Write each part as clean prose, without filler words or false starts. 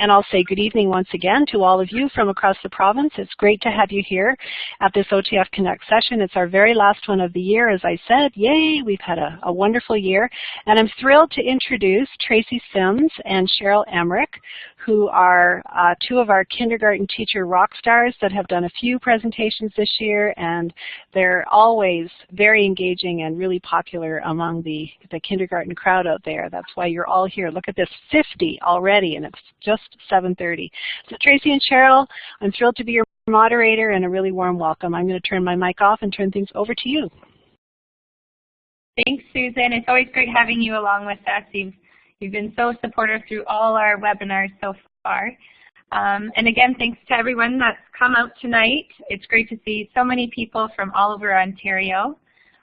And I'll say good evening once again to all of you from across the province. It's great to have you here at this OTF Connect session. It's our very last one of the year, as I said. Yay, we've had a wonderful year. And I'm thrilled to introduce Tracy Sims and Cheryl Emmerich, who are two of our kindergarten teacher rock stars that have done a few presentations this year, and they're always very engaging and really popular among the kindergarten crowd out there. That's why you're all here. Look at this, 50 already, and it's just 7:30. So Tracy and Cheryl, I'm thrilled to be your moderator, and a really warm welcome. I'm going to turn my mic off and turn things over to you. Thanks, Susan. It's always great having you along with us. You've been so supportive through all our webinars so far. And again, thanks to everyone that's come out tonight. It's great to see so many people from all over Ontario.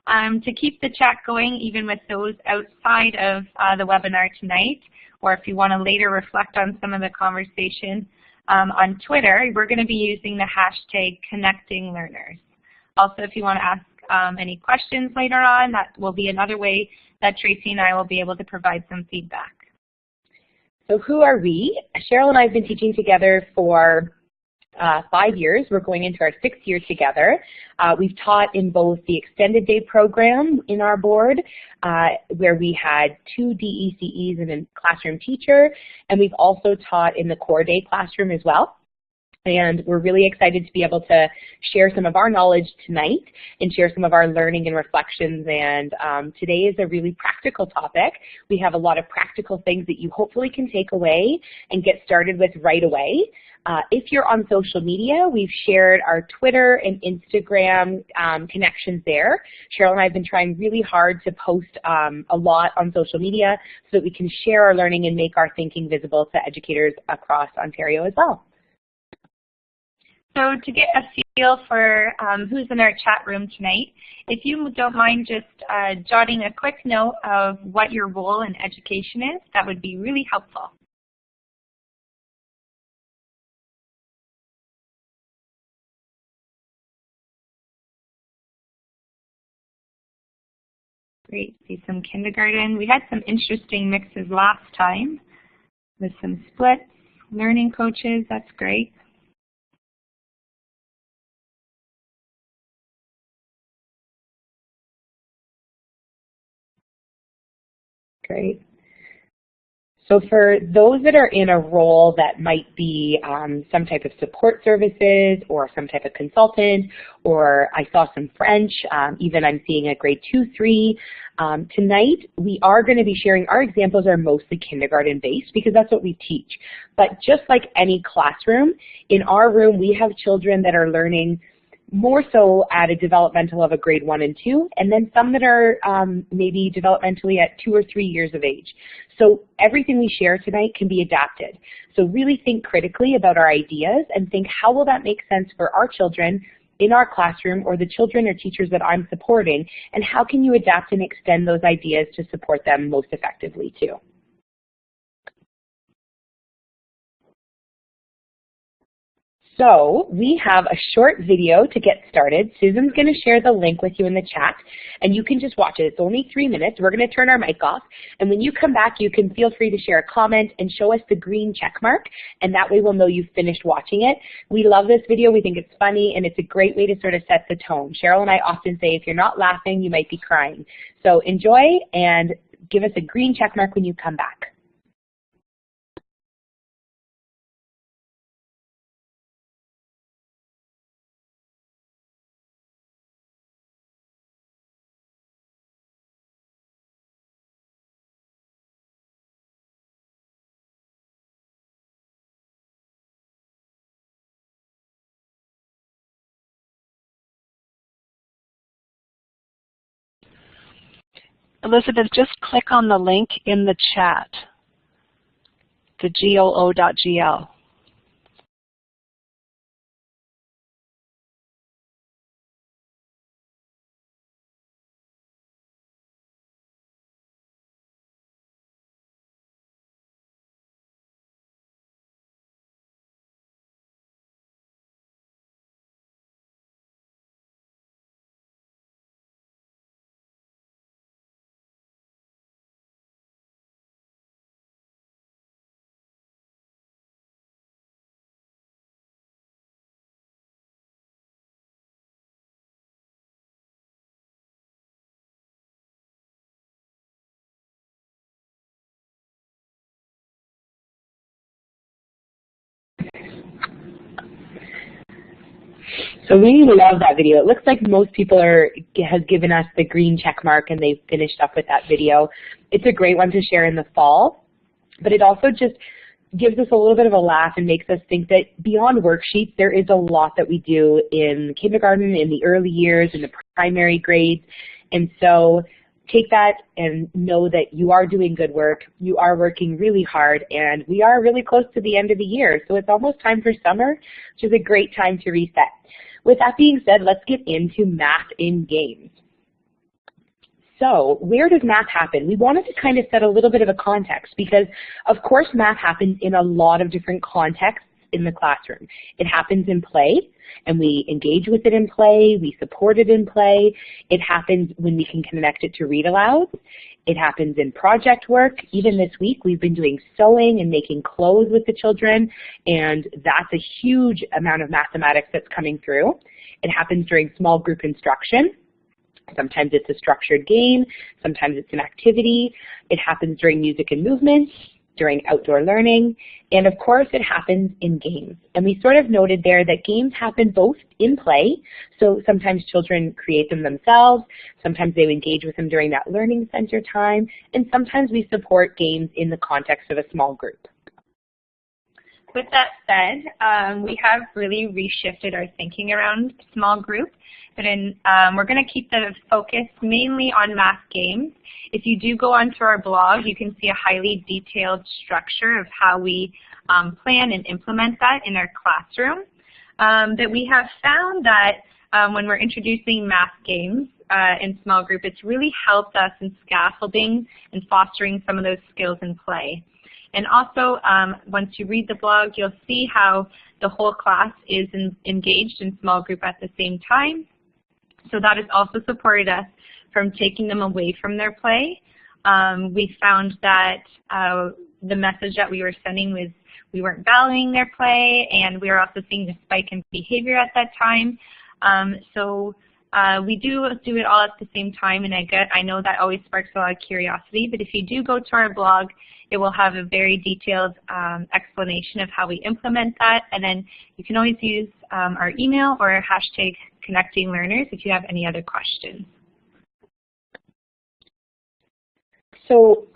To keep the chat going, even with those outside of the webinar tonight, or if you want to later reflect on some of the conversation on Twitter, we're going to be using the hashtag #ConnectingLearners. Also, if you want to ask any questions later on, that will be another way that Tracy and I will be able to provide some feedback. So who are we? Cheryl and I have been teaching together for 5 years. We're going into our 6th year together. We've taught in both the extended day program in our board, where we had 2 DECEs and a classroom teacher, and we've also taught in the core day classroom as well. And we're really excited to be able to share some of our knowledge tonight and share some of our learning and reflections. And today is a really practical topic. We have a lot of practical things that you hopefully can take away and get started with right away. If you're on social media, we've shared our Twitter and Instagram connections there. Cheryl and I have been trying really hard to post a lot on social media so that we can share our learning and make our thinking visible to educators across Ontario as well. So to get a feel for who's in our chat room tonight, if you don't mind just jotting a quick note of what your role in education is, that would be really helpful. Great, see some kindergarten. We had some interesting mixes last time with some splits, learning coaches, that's great. Great. So for those that are in a role that might be some type of support services or some type of consultant, or I saw some French, even I'm seeing a grade 2-3, tonight we are going to be sharing, our examples are mostly kindergarten based because that's what we teach. But just like any classroom, in our room we have children that are learning more so at a developmental of a grade 1 and 2, and then some that are maybe developmentally at 2 or 3 years of age. So everything we share tonight can be adapted. So really think critically about our ideas and think, how will that make sense for our children in our classroom or the children or teachers that I'm supporting, and how can you adapt and extend those ideas to support them most effectively too? So we have a short video to get started. Susan's going to share the link with you in the chat, and you can just watch it. It's only 3 minutes. We're going to turn our mic off, and when you come back, you can feel free to share a comment and show us the green check mark, and that way we'll know you've finished watching it. We love this video. We think it's funny, and it's a great way to sort of set the tone. Cheryl and I often say, if you're not laughing, you might be crying. So enjoy, and give us a green check mark when you come back. Elizabeth, just click on the link in the chat, the goo.gl. So we love that video. It looks like most people has given us the green check mark and they've finished up with that video. It's a great one to share in the fall, but it also just gives us a little bit of a laugh and makes us think that beyond worksheets, there is a lot that we do in kindergarten, in the early years, in the primary grades. And so take that and know that you are doing good work, you are working really hard, and we are really close to the end of the year. So it's almost time for summer, which is a great time to reset. With that being said, let's get into math in games. So where does math happen? We wanted to kind of set a little bit of a context because, of course, math happens in a lot of different contexts in the classroom. It happens in play, and we engage with it in play. We support it in play. It happens when we can connect it to read aloud. It happens in project work. Even this week, we've been doing sewing and making clothes with the children, and that's a huge amount of mathematics that's coming through. It happens during small group instruction. Sometimes it's a structured game, sometimes it's an activity. It happens during music and movement, during outdoor learning, and of course it happens in games. And we sort of noted there that games happen both in play, so sometimes children create them themselves, sometimes they engage with them during that learning center time, and sometimes we support games in the context of a small group. With that said, we have really reshifted our thinking around small group, but we're going to keep the focus mainly on math games. If you do go onto our blog, you can see a highly detailed structure of how we plan and implement that in our classroom. But we have found that when we're introducing math games in small group, it's really helped us in scaffolding and fostering some of those skills in play. And also, once you read the blog, you'll see how the whole class is engaged in small group at the same time. So that has also supported us from taking them away from their play. We found that the message that we were sending was we weren't valuing their play, and we were also seeing a spike in behavior at that time. We do it all at the same time, and I know that always sparks a lot of curiosity, but if you do go to our blog, it will have a very detailed explanation of how we implement that, and then you can always use our email or hashtag Connecting Learners if you have any other questions. So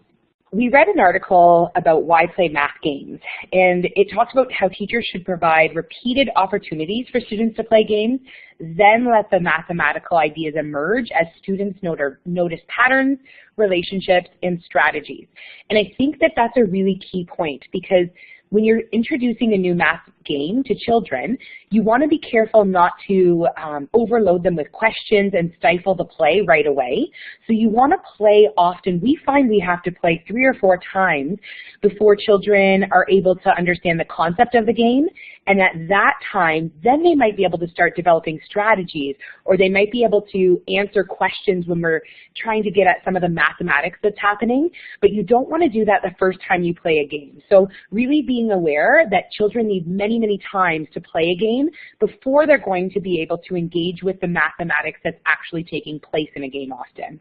we read an article about why play math games, and it talks about how teachers should provide repeated opportunities for students to play games, then let the mathematical ideas emerge as students notice patterns, relationships, and strategies. And I think that that's a really key point because when you're introducing a new math game to children, you want to be careful not to overload them with questions and stifle the play right away. So you want to play often. We find we have to play 3 or 4 times before children are able to understand the concept of the game. And at that time, then they might be able to start developing strategies, or they might be able to answer questions when we're trying to get at some of the mathematics that's happening. But you don't want to do that the first time you play a game. So really being aware that children need many, many times to play a game before they're going to be able to engage with the mathematics that's actually taking place in a game often.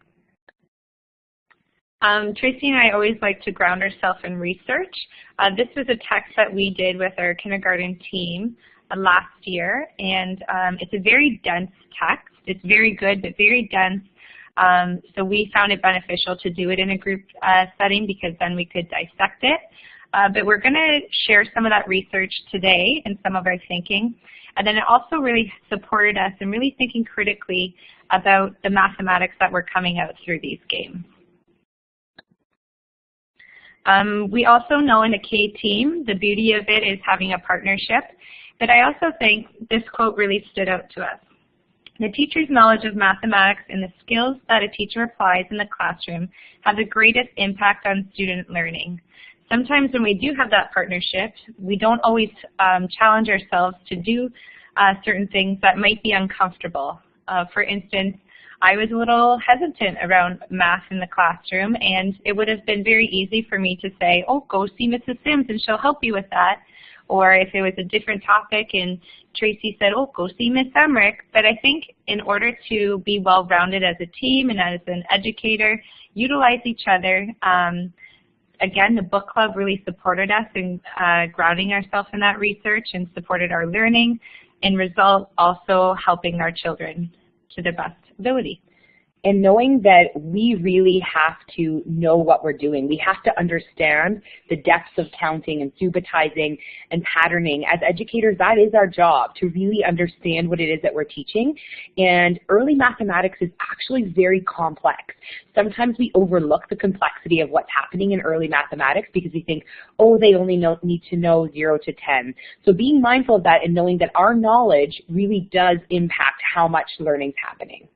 Tracy and I always like to ground ourselves in research. This was a text that we did with our kindergarten team last year, and it's a very dense text. It's very good, but very dense. So we found it beneficial to do it in a group setting because then we could dissect it. But we're going to share some of that research today and some of our thinking. And then it also really supported us in really thinking critically about the mathematics that were coming out through these games. We also know in a K team, the beauty of it is having a partnership, but I also think this quote really stood out to us. The teacher's knowledge of mathematics and the skills that a teacher applies in the classroom have the greatest impact on student learning. Sometimes when we do have that partnership, we don't always challenge ourselves to do certain things that might be uncomfortable. For instance, I was a little hesitant around math in the classroom, and it would have been very easy for me to say, oh, go see Mrs. Sims and she'll help you with that. Or if it was a different topic and Tracy said, oh, go see Miss Emmerich. But I think in order to be well-rounded as a team and as an educator, utilize each other. Again, the book club really supported us in grounding ourselves in that research and supported our learning. in result also helping our children to their best ability. And knowing that we really have to know what we're doing. We have to understand the depths of counting and subitizing and patterning. As educators, that is our job, to really understand what it is that we're teaching. And early mathematics is actually very complex. Sometimes we overlook the complexity of what's happening in early mathematics because we think, oh, they only need to know 0 to 10. So being mindful of that and knowing that our knowledge really does impact how much learning is happening.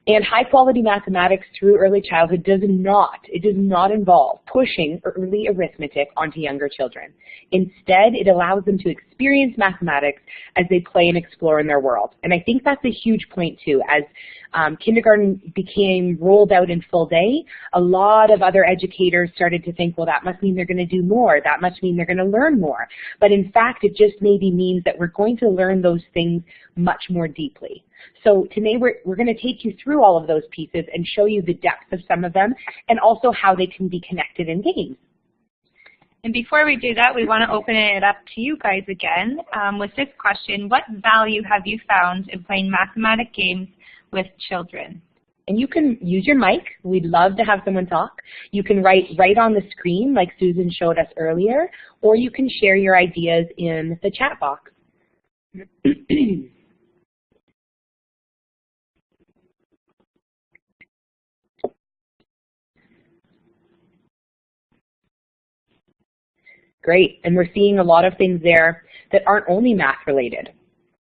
And high-quality mathematics through early childhood does not involve pushing early arithmetic onto younger children. Instead, it allows them to experience mathematics as they play and explore in their world. And I think that's a huge point, too. As kindergarten became rolled out in full day, a lot of other educators started to think, well, that must mean they're going to do more. That must mean they're going to learn more. But in fact, it just maybe means that we're going to learn those things much more deeply. So today we're going to take you through all of those pieces and show you the depth of some of them and also how they can be connected in games. And before we do that, we want to open it up to you guys again with this question: what value have you found in playing mathematic games with children? And you can use your mic. We'd love to have someone talk. You can write right on the screen like Susan showed us earlier, or you can share your ideas in the chat box. Great, and we're seeing a lot of things there that aren't only math related.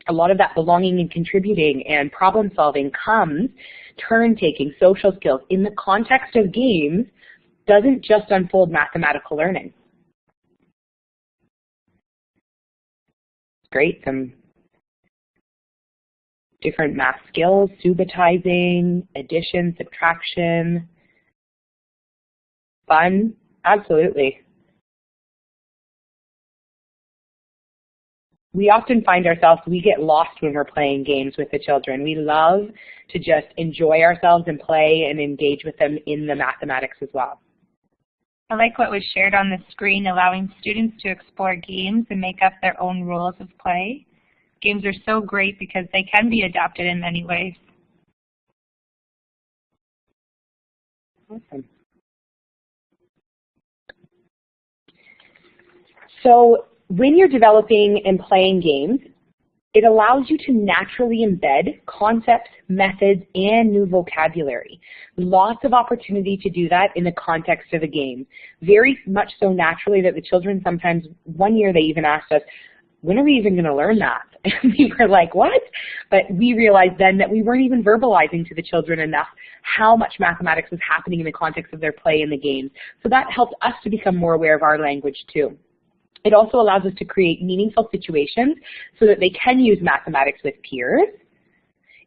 A lot of that belonging and contributing and problem solving comes, turn taking, social skills in the context of games doesn't just unfold mathematical learning. Great, some different math skills, subitizing, addition, subtraction, fun, absolutely. We often find ourselves, we get lost when we're playing games with the children. We love to just enjoy ourselves and play and engage with them in the mathematics as well. I like what was shared on the screen, allowing students to explore games and make up their own rules of play. Games are so great because they can be adapted in many ways. Awesome. So, when you're developing and playing games, it allows you to naturally embed concepts, methods, and new vocabulary. Lots of opportunity to do that in the context of a game. Very much so naturally that the children sometimes, one year they even asked us, when are we even going to learn that? And we were like, what? But we realized then that we weren't even verbalizing to the children enough how much mathematics was happening in the context of their play in the games. So that helped us to become more aware of our language too. It also allows us to create meaningful situations so that they can use mathematics with peers.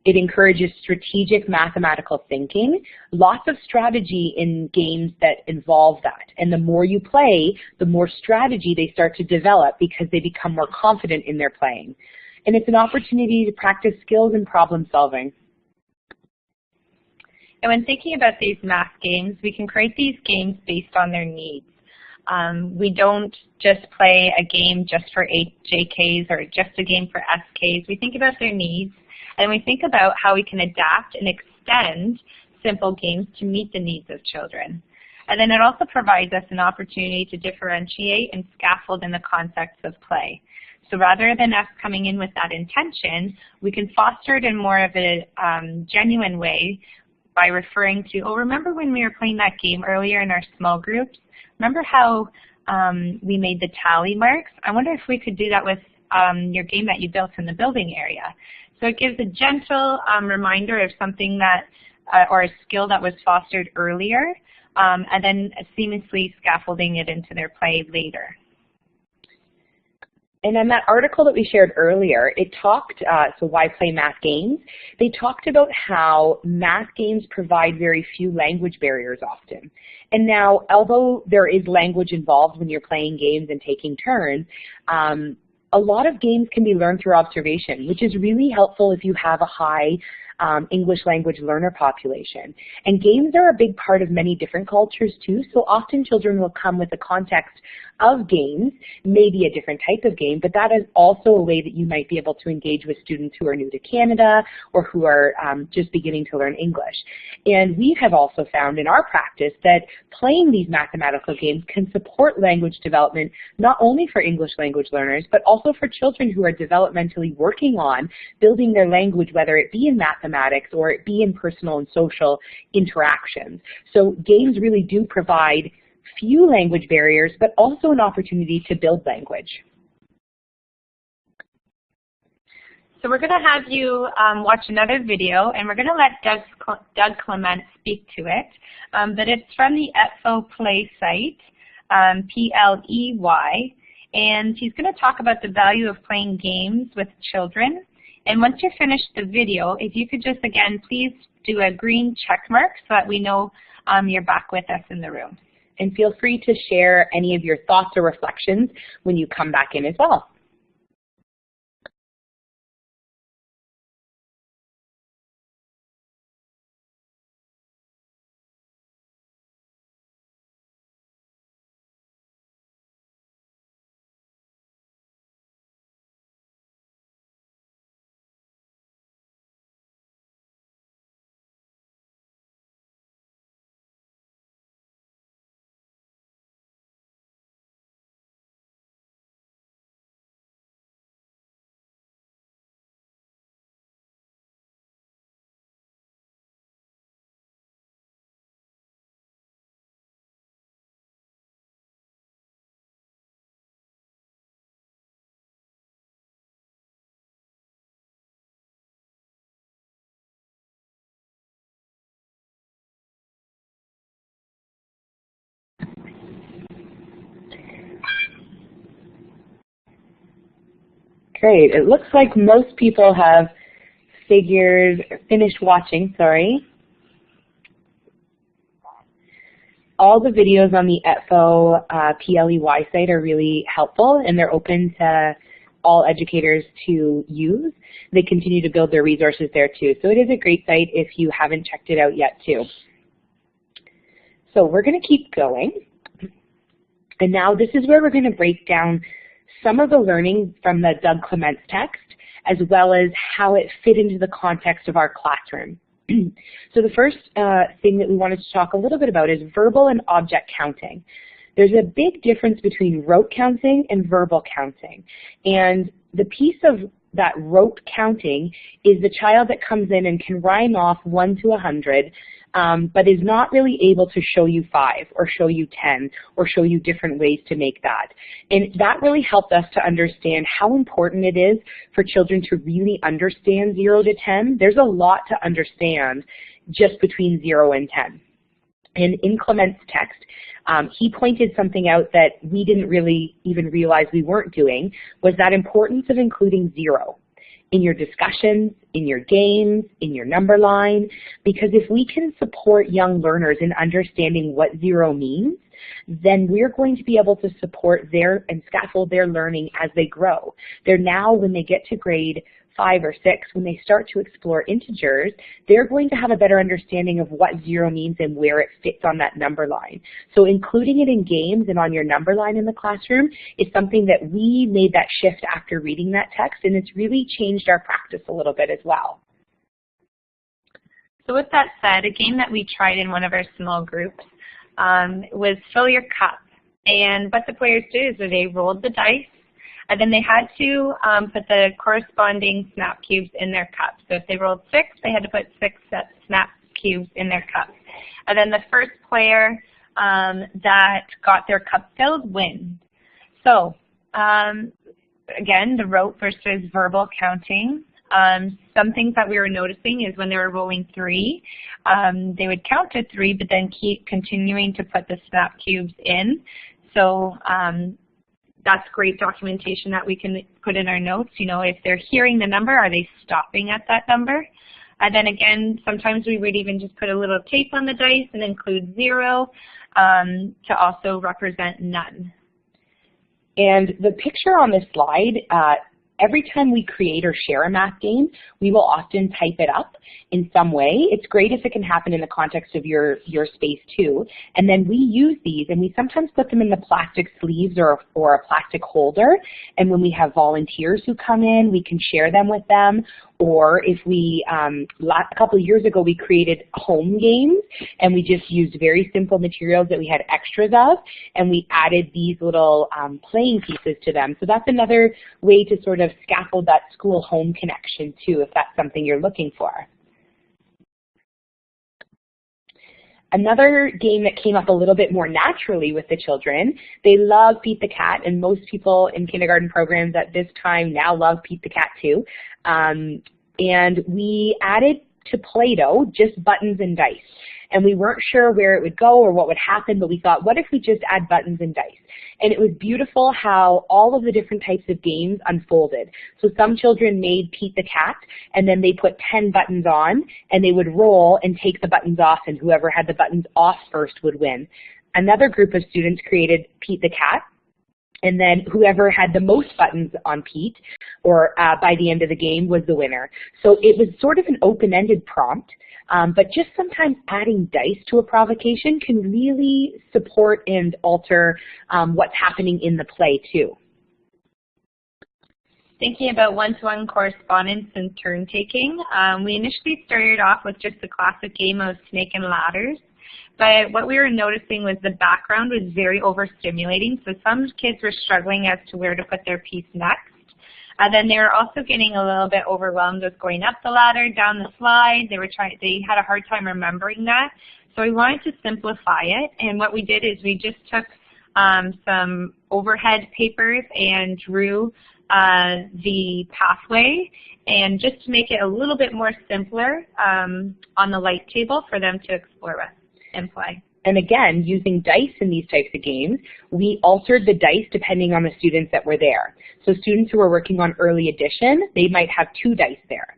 It encourages strategic mathematical thinking, lots of strategy in games that involve that. And the more you play, the more strategy they start to develop because they become more confident in their playing. And it's an opportunity to practice skills and problem solving. And when thinking about these math games, we can create these games based on their needs. We don't just play a game just for JKs or just a game for SKs. We think about their needs, and we think about how we can adapt and extend simple games to meet the needs of children. And then it also provides us an opportunity to differentiate and scaffold in the context of play. So rather than us coming in with that intention, we can foster it in more of a genuine way by referring to, oh, remember when we were playing that game earlier in our small groups? Remember how we made the tally marks? I wonder if we could do that with your game that you built in the building area. So it gives a gentle reminder of something that, or a skill that was fostered earlier, and then seamlessly scaffolding it into their play later. And in that article that we shared earlier, it talked, so why play math games? They talked about how math games provide very few language barriers often. And now, although there is language involved when you're playing games and taking turns, a lot of games can be learned through observation, which is really helpful if you have a high English language learner population. And games are a big part of many different cultures too, so often children will come with a context of games, maybe a different type of game, but that is also a way that you might be able to engage with students who are new to Canada or who are just beginning to learn English. And we have also found in our practice that playing these mathematical games can support language development not only for English language learners, but also for children who are developmentally working on building their language, whether it be in mathematics or it be in personal and social interactions. So games really do provide few language barriers, but also an opportunity to build language. So we're going to have you watch another video, and we're going to let Doug Clement speak to it. But it's from the ETFO Play site, Pley, and he's going to talk about the value of playing games with children. And once you're finished the video, if you could just, again, please do a green check mark so that we know you're back with us in the room. And feel free to share any of your thoughts or reflections when you come back in as well. Great. It looks like most people have finished watching, All the videos on the ETFO Pley site are really helpful, and they're open to all educators to use. They continue to build their resources there too. So it is a great site if you haven't checked it out yet too. So we're going to keep going. And now this is where we're going to break down some of the learning from the Doug Clement's text, as well as how it fit into the context of our classroom. So the first thing that we wanted to talk a little bit about is verbal and object counting. There's a big difference between rote counting and verbal counting. And the piece of that rote counting is the child that comes in and can rhyme off 1 to 100, but is not really able to show you 5 or show you 10 or show you different ways to make that. And that really helped us to understand how important it is for children to really understand 0 to 10. There's a lot to understand just between 0 and 10. And in Clement's text, he pointed something out that we didn't really even realize we weren't doing, was that importance of including 0 in your discussions, in your games, in your number line, because if we can support young learners in understanding what 0 means, then we're going to be able to support and scaffold their learning as they grow. They're now, when they get to grade 5 or 6, when they start to explore integers, they're going to have a better understanding of what 0 means and where it fits on that number line. So including it in games and on your number line in the classroom is something that we made that shift after reading that text, and it's really changed our practice a little bit as well. So with that said, a game that we tried in one of our small groups was Fill Your Cup. And what the players did is that they rolled the dice, and then they had to put the corresponding snap cubes in their cup. So if they rolled 6, they had to put 6 snap cubes in their cup. And then the first player that got their cup filled wins. So again, the rote versus verbal counting. Some things that we were noticing is when they were rolling 3, they would count to 3, but then keep continuing to put the snap cubes in. So that's great documentation that we can put in our notes. You know, if they're hearing the number, are they stopping at that number? And then again, sometimes we would even just put a little tape on the dice and include 0 to also represent none. And the picture on this slide every time we create or share a math game, we will often type it up in some way. It's great if it can happen in the context of your space too. And then we use these, and we sometimes put them in the plastic sleeves or a plastic holder. And when we have volunteers who come in, we can share them with them. Or if we, a couple of years ago, we created home games, and we just used very simple materials that we had extras of, and we added these little playing pieces to them. So that's another way to sort of scaffold that school-home connection too, if that's something you're looking for. Another game that came up a little bit more naturally with the children, they love Pete the Cat, and most people in kindergarten programs at this time now love Pete the Cat too. And we added to Play-Doh just buttons and dice. And we weren't sure where it would go or what would happen, but we thought, what if we just add buttons and dice? And it was beautiful how all of the different types of games unfolded. So some children made Pete the Cat, and then they put 10 buttons on, and they would roll and take the buttons off, and whoever had the buttons off first would win. Another group of students created Pete the Cat, and then whoever had the most buttons on Pete, or by the end of the game, was the winner. So it was sort of an open-ended prompt, but just sometimes adding dice to a provocation can really support and alter what's happening in the play too. Thinking about one-to-one correspondence and turn-taking, we initially started off with just the classic game of snake and ladders. But what we were noticing was the background was very overstimulating, so some kids were struggling as to where to put their piece next. Then they were also getting a little bit overwhelmed with going up the ladder, down the slide. They had a hard time remembering that. So we wanted to simplify it, and what we did is we just took some overhead papers and drew the pathway, and just to make it a little bit more simpler on the light table for them to explore with and play. And again, using dice in these types of games, we altered the dice depending on the students that were there. So students who are working on early addition, they might have 2 dice there.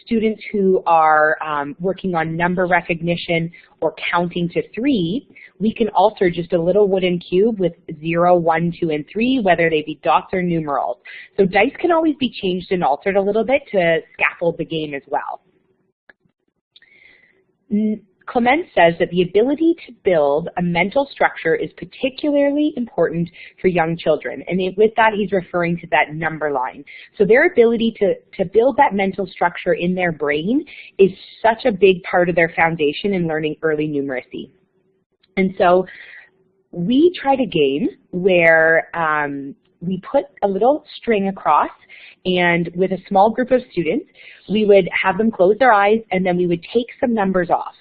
Students who are working on number recognition or counting to 3, we can alter just a little wooden cube with 0, 1, 2, and 3, whether they be dots or numerals. So dice can always be changed and altered a little bit to scaffold the game as well. Clement says that the ability to build a mental structure is particularly important for young children. And with that, he's referring to that number line. So their ability to build that mental structure in their brain is such a big part of their foundation in learning early numeracy. And so we tried a game where we put a little string across, and with a small group of students, we would have them close their eyes, and then we would take some numbers off.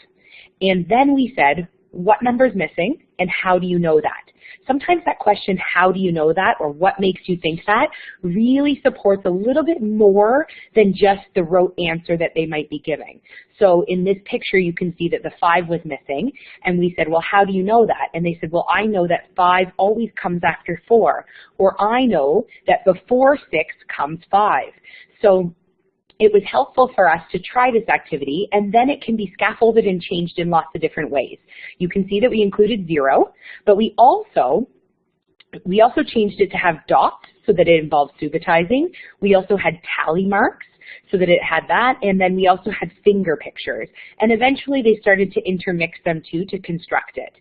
And then we said, what number is missing, and how do you know that? Sometimes that question, how do you know that, or what makes you think that, really supports a little bit more than just the rote answer that they might be giving. So in this picture, you can see that the 5 was missing, and we said, well, how do you know that? And they said, well, I know that 5 always comes after 4, or I know that before 6 comes 5. So it was helpful for us to try this activity, and then it can be scaffolded and changed in lots of different ways. You can see that we included 0, but we also changed it to have dots so that it involved subitizing. We also had tally marks so that it had that, and then we also had finger pictures. And eventually they started to intermix them too to construct it.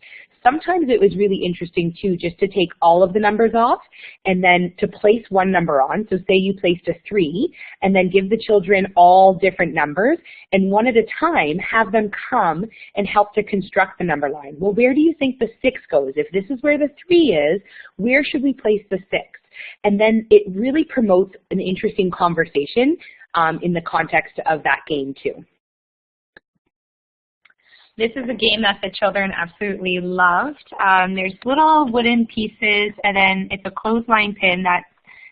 Sometimes it was really interesting too just to take all of the numbers off and then to place one number on. So say you placed a 3 and then give the children all different numbers, and one at a time have them come and help to construct the number line. Well, where do you think the 6 goes? If this is where the 3 is, where should we place the 6? And then it really promotes an interesting conversation in the context of that game too. This is a game that the children absolutely loved. There's little wooden pieces, and then it's a clothesline pin that's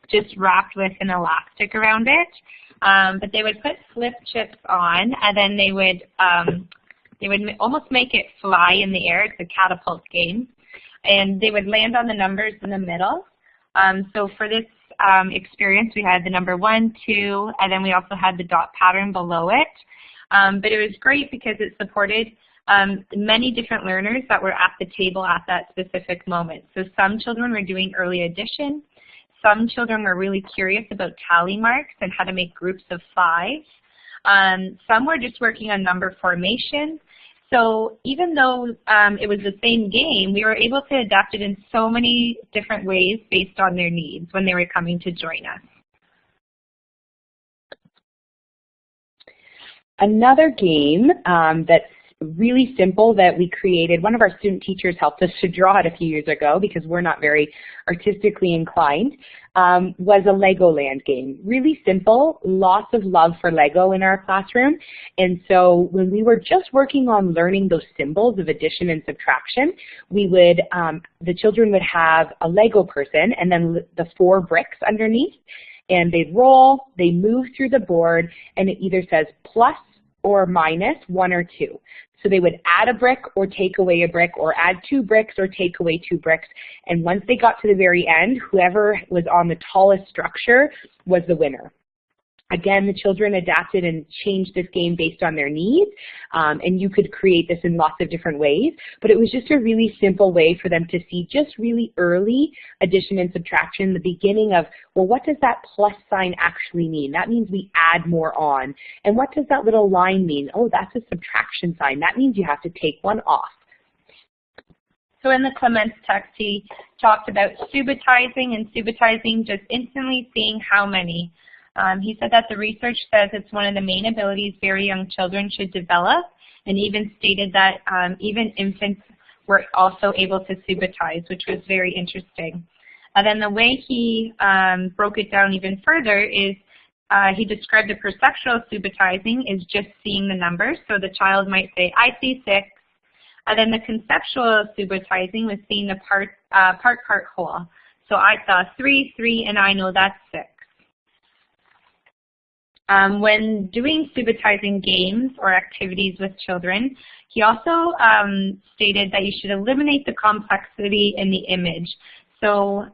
just wrapped with an elastic around it. But they would put flip chips on, and then they would almost make it fly in the air. It's a catapult game. And they would land on the numbers in the middle. So for this experience, we had the number 1, 2, and then we also had the dot pattern below it. But it was great because it supported many different learners that were at the table at that specific moment. So some children were doing early addition, some children were really curious about tally marks and how to make groups of 5. Some were just working on number formation. So even though it was the same game, we were able to adapt it in so many different ways based on their needs when they were coming to join us. Another game that's really simple that we created, one of our student teachers helped us to draw it a few years ago because we're not very artistically inclined, was a Legoland game. Really simple, lots of love for Lego in our classroom. And so when we were just working on learning those symbols of addition and subtraction, we would, the children would have a Lego person and then the 4 bricks underneath, and they'd roll, they move through the board, and it either says plus or minus 1 or 2. So they would add a brick or take away a brick, or add 2 bricks or take away 2 bricks. And once they got to the very end, whoever was on the tallest structure was the winner. Again, the children adapted and changed this game based on their needs, and you could create this in lots of different ways, but it was just a really simple way for them to see just really early addition and subtraction, the beginning of, well, what does that plus sign actually mean? That means we add more on. And what does that little line mean? Oh, that's a subtraction sign. That means you have to take one off. So in the Clements text, he talked about subitizing, and subitizing just instantly seeing how many. He said that the research says it's one of the main abilities very young children should develop, and even stated that even infants were also able to subitize, which was very interesting. And then the way he broke it down even further is he described the perceptual subitizing is just seeing the numbers. So the child might say, I see 6. And then the conceptual subitizing was seeing the part whole. So I saw 3, and I know that's 6. When doing subitizing games or activities with children, he also stated that you should eliminate the complexity in the image. So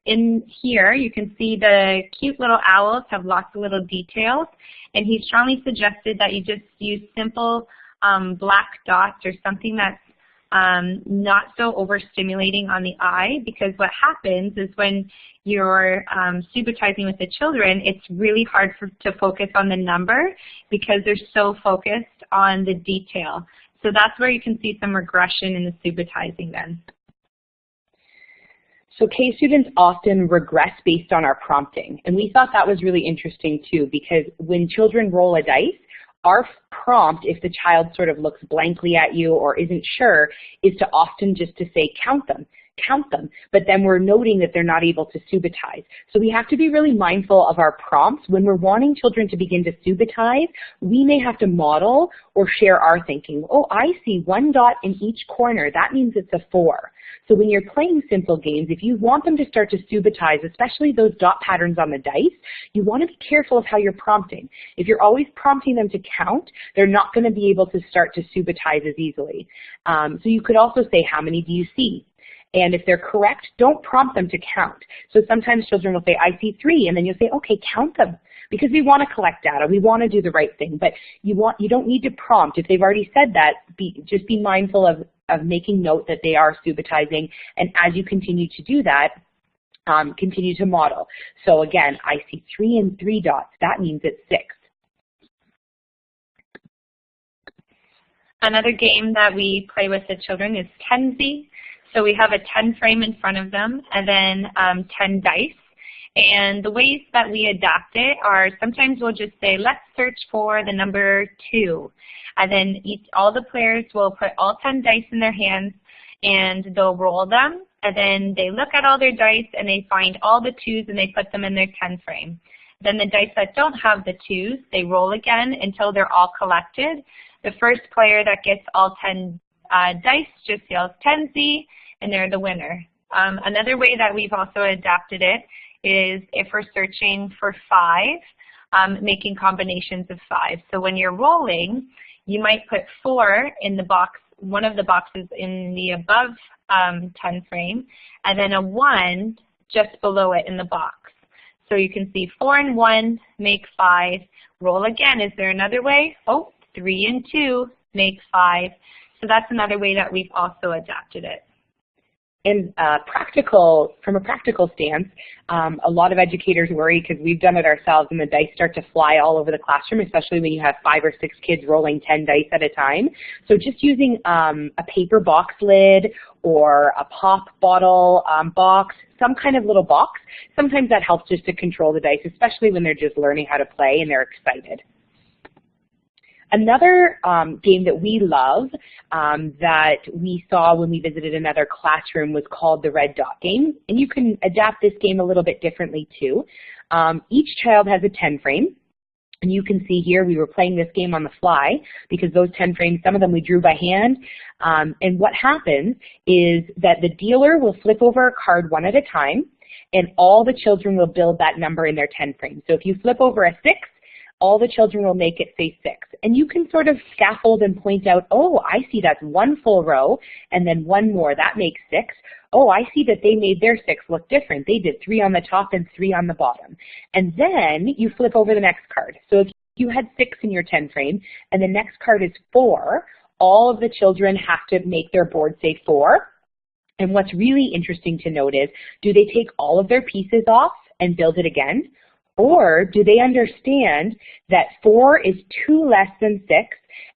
in here, you can see the cute little owls have lots of little details, and he strongly suggested that you just use simple black dots or something that's not so overstimulating on the eye, because what happens is when you're subitizing with the children, it's really hard to focus on the number because they're so focused on the detail. So that's where you can see some regression in the subitizing then. So K students often regress based on our prompting, and we thought that was really interesting too, because when children roll a dice, our prompt, if the child sort of looks blankly at you or isn't sure, is to often just to say, count them. But then we're noting that they're not able to subitize. So we have to be really mindful of our prompts. When we're wanting children to begin to subitize, we may have to model or share our thinking. Oh, I see 1 dot in each corner. That means it's a 4. So when you're playing simple games, if you want them to start to subitize, especially those dot patterns on the dice, you want to be careful of how you're prompting. If you're always prompting them to count, they're not going to be able to start to subitize as easily. So you could also say, how many do you see? And if they're correct, don't prompt them to count. So sometimes children will say, I see 3, and then you'll say, okay, count them. Because we want to collect data, we want to do the right thing, but you don't need to prompt. If they've already said that, just be mindful of making note that they are subitizing, and as you continue to do that, continue to model. So again, I see 3 and 3 dots. That means it's 6. Another game that we play with the children is Tenzi. So we have a 10 frame in front of them, and then 10 dice. And the ways that we adapt it are sometimes we'll just say, let's search for the number 2. And then all the players will put all 10 dice in their hands, and they'll roll them. And then they look at all their dice, and they find all the 2s, and they put them in their 10 frame. Then the dice that don't have the 2s, they roll again until they're all collected. The first player that gets all 10 dice just yells Tenzi, and they're the winner. Another way that we've also adapted it is if we're searching for 5, making combinations of 5. So when you're rolling, you might put 4 in the box, one of the boxes in the above 10 frame, and then a 1 just below it in the box. So you can see 4 and 1 make 5. Roll again. Is there another way? Oh, 3 and 2 make 5. So that's another way that we've also adapted it. And from a practical stance, a lot of educators worry because we've done it ourselves and the dice start to fly all over the classroom, especially when you have 5 or 6 kids rolling 10 dice at a time. So just using a paper box lid or a pop bottle box, some kind of little box, sometimes that helps just to control the dice, especially when they're just learning how to play and they're excited. Another game that we love that we saw when we visited another classroom was called the Red Dot game, and you can adapt this game a little bit differently too. Each child has a 10 frame, and you can see here we were playing this game on the fly because those 10 frames, some of them we drew by hand, and what happens is that the dealer will flip over a card one at a time, and all the children will build that number in their 10 frames. So if you flip over a 6, all the children will make it say 6. And you can sort of scaffold and point out, oh, I see that's 1 full row and then 1 more. That makes 6. Oh, I see that they made their 6 look different. They did 3 on the top and 3 on the bottom. And then you flip over the next card. So if you had 6 in your 10 frame and the next card is 4, all of the children have to make their board say 4. And what's really interesting to note is, do they take all of their pieces off and build it again? Or do they understand that 4 is 2 less than 6,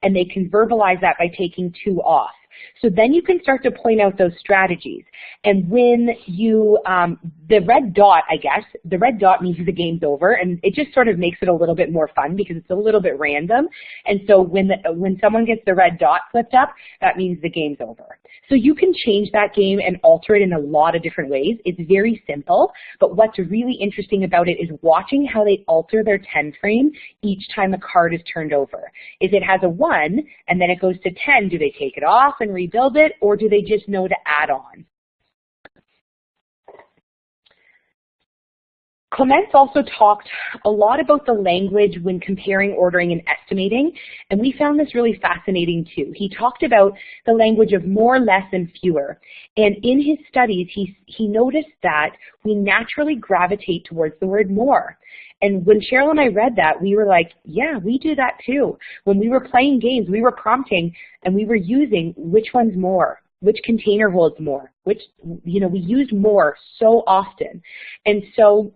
and they can verbalize that by taking 2 off? So then you can start to point out those strategies. And when you, the red dot, I guess, the red dot means the game's over, and it just sort of makes it a little bit more fun because it's a little bit random. And so when someone gets the red dot flipped up, that means the game's over. So you can change that game and alter it in a lot of different ways. It's very simple, but what's really interesting about it is watching how they alter their 10 frame each time a card is turned over. If it has a 1 and then it goes to 10, do they take it off and rebuild it, or do they just know to add on? Clements also talked a lot about the language when comparing, ordering, and estimating, and we found this really fascinating too. He talked about the language of more, less, and fewer, and in his studies he noticed that we naturally gravitate towards the word more. And when Cheryl and I read that, we were like, yeah, we do that too. When we were playing games, we were prompting and we were using which one's more, which container holds more, which, you know, we used more so often. And so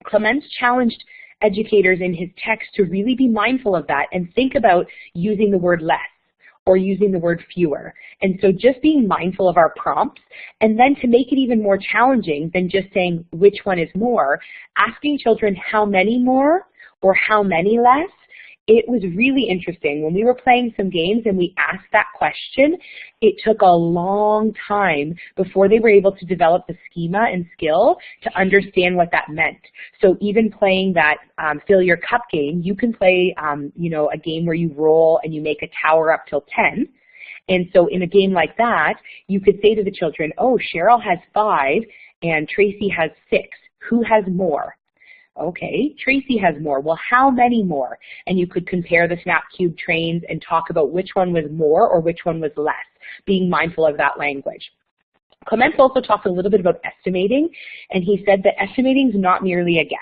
Clements challenged educators in his text to really be mindful of that and think about using the word less or using the word fewer. And so just being mindful of our prompts, and then to make it even more challenging than just saying which one is more, asking children how many more or how many less. It was really interesting. When we were playing some games and we asked that question, it took a long time before they were able to develop the schema and skill to understand what that meant. So even playing that fill your cup game, you can play you know, a game where you roll and you make a tower up till 10. And so in a game like that, you could say to the children, oh, Cheryl has 5 and Tracy has 6. Who has more? Okay, Tracy has more. Well, how many more? And you could compare the snap cube trains and talk about which one was more or which one was less, being mindful of that language. Clements also talked a little bit about estimating, and he said that estimating is not merely a guess.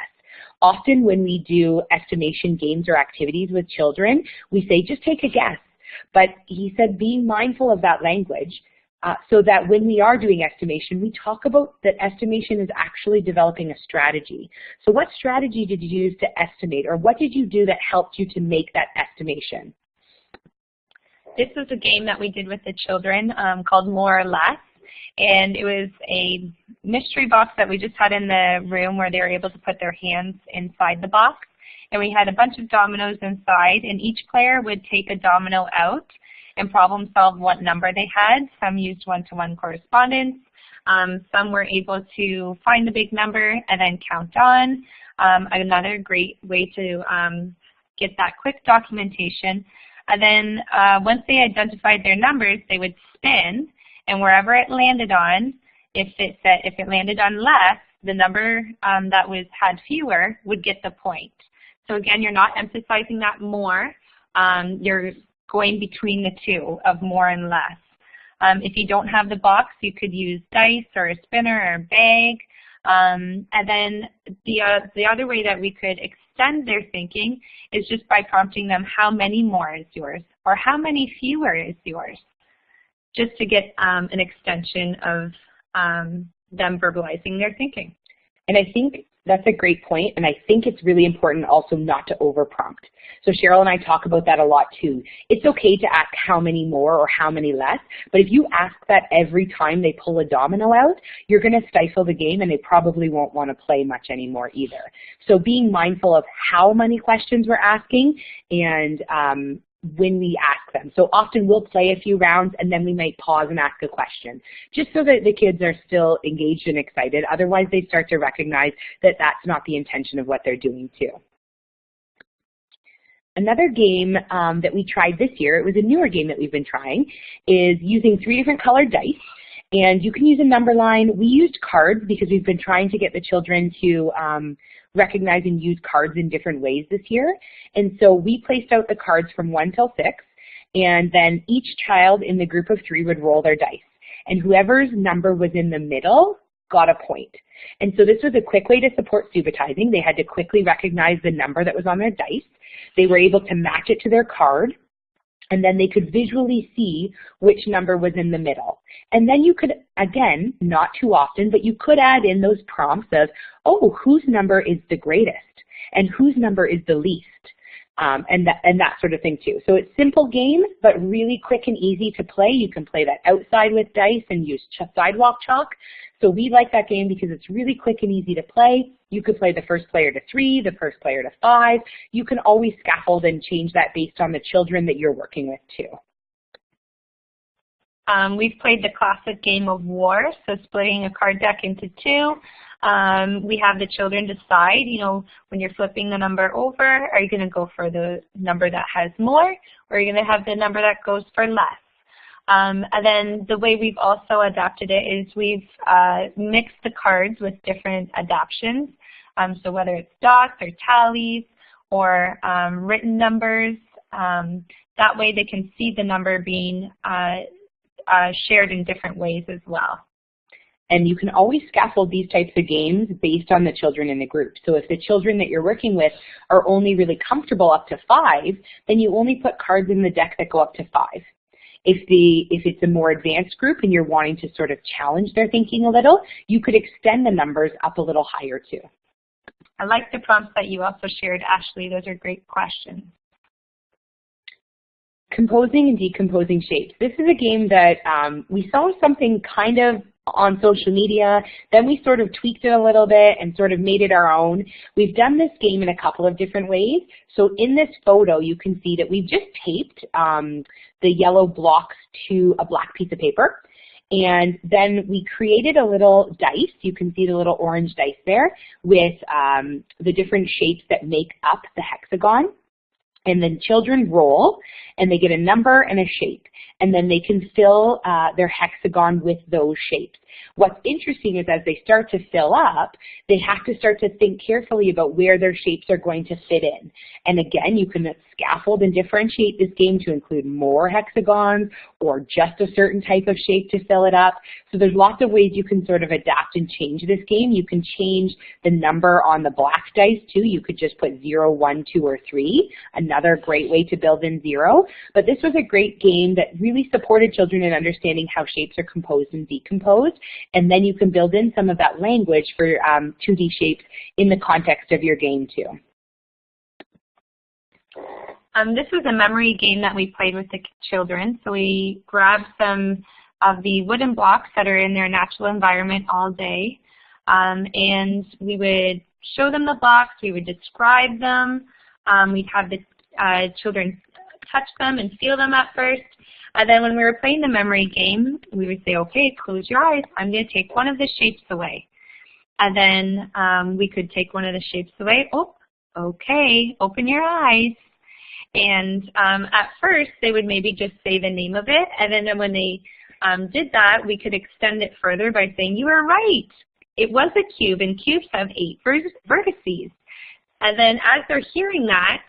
Often when we do estimation games or activities with children, we say, just take a guess. But he said being mindful of that language, so that when we are doing estimation, we talk about that estimation is actually developing a strategy. So what strategy did you use to estimate, or what did you do that helped you to make that estimation? This was a game that we did with the children called More or Less, and it was a mystery box that we just had in the room where they were able to put their hands inside the box. And we had a bunch of dominoes inside, and each player would take a domino out and problem solve what number they had. Some used one-to-one correspondence. Some were able to find the big number and then count on. Another great way to get that quick documentation. And then once they identified their numbers, they would spin, and wherever it landed on, if it landed on less, the number that had fewer would get the point. So again, you're not emphasizing that more. You're going between the two of more and less. If you don't have the box, you could use dice or a spinner or a bag. And then the other way that we could extend their thinking is just by prompting them how many more is yours or how many fewer is yours, just to get an extension of them verbalizing their thinking. And I think that's a great point, and I think it's really important also not to over-prompt. So Cheryl and I talk about that a lot too. It's okay to ask how many more or how many less, but if you ask that every time they pull a domino out, you're going to stifle the game and they probably won't want to play much anymore either. So being mindful of how many questions we're asking and when we ask them. So often we'll play a few rounds and then we might pause and ask a question, just so that the kids are still engaged and excited. Otherwise they start to recognize that that's not the intention of what they're doing too. Another game that we tried this year, it was a newer game that we've been trying, is using 3 different colored dice. And you can use a number line. We used cards because we've been trying to get the children to recognize and use cards in different ways this year. And so we placed out the cards from 1 till 6, and then each child in the group of 3 would roll their dice. And whoever's number was in the middle got a point. And so this was a quick way to support subitizing. They had to quickly recognize the number that was on their dice. They were able to match it to their card, and then they could visually see which number was in the middle. And then you could, again, not too often, but you could add in those prompts of, oh, whose number is the greatest and whose number is the least, and that sort of thing too. So it's simple game, but really quick and easy to play. You can play that outside with dice and use sidewalk chalk. So we like that game because it's really quick and easy to play. You could play the first player to 3, the first player to 5. You can always scaffold and change that based on the children that you're working with too. We've played the classic game of war, so splitting a card deck into 2. We have the children decide, you know, when you're flipping the number over, are you going to go for the number that has more, or are you going to have the number that goes for less? And then the way we've also adapted it is we've mixed the cards with different adaptions. So whether it's dots or tallies or written numbers, that way they can see the number being shared in different ways as well. And you can always scaffold these types of games based on the children in the group. So if the children that you're working with are only really comfortable up to 5, then you only put cards in the deck that go up to 5. If it's a more advanced group and you're wanting to sort of challenge their thinking a little, you could extend the numbers up a little higher too. I like the prompts that you also shared, Ashley. Those are great questions. Composing and decomposing shapes. This is a game that we saw something kind of on social media, then we sort of tweaked it a little bit and sort of made it our own. We've done this game in a couple of different ways. So in this photo, you can see that we've just taped the yellow blocks to a black piece of paper. And then we created a little dice. You can see the little orange dice there with the different shapes that make up the hexagon. And then children roll, and they get a number and a shape. And then they can fill their hexagon with those shapes. What's interesting is as they start to fill up, they have to start to think carefully about where their shapes are going to fit in. And again, you can scaffold and differentiate this game to include more hexagons or just a certain type of shape to fill it up. So there's lots of ways you can sort of adapt and change this game. You can change the number on the black dice too. You could just put 0, 1, 2, or 3. Another great way to build in 0. But this was a great game that really supported children in understanding how shapes are composed and decomposed. And then you can build in some of that language for 2D shapes in the context of your game too. This was a memory game that we played with the children. So we grabbed some of the wooden blocks that are in their natural environment all day. And we would show them the blocks, we would describe them, we'd have the children touch them and feel them at first. And then when we were playing the memory game, we would say, okay, close your eyes. I'm going to take one of the shapes away. And then we could take one of the shapes away. Oh, okay, open your eyes. And at first, they would maybe just say the name of it. And then when they did that, we could extend it further by saying, you were right. It was a cube, and cubes have 8 vertices. And then as they're hearing that,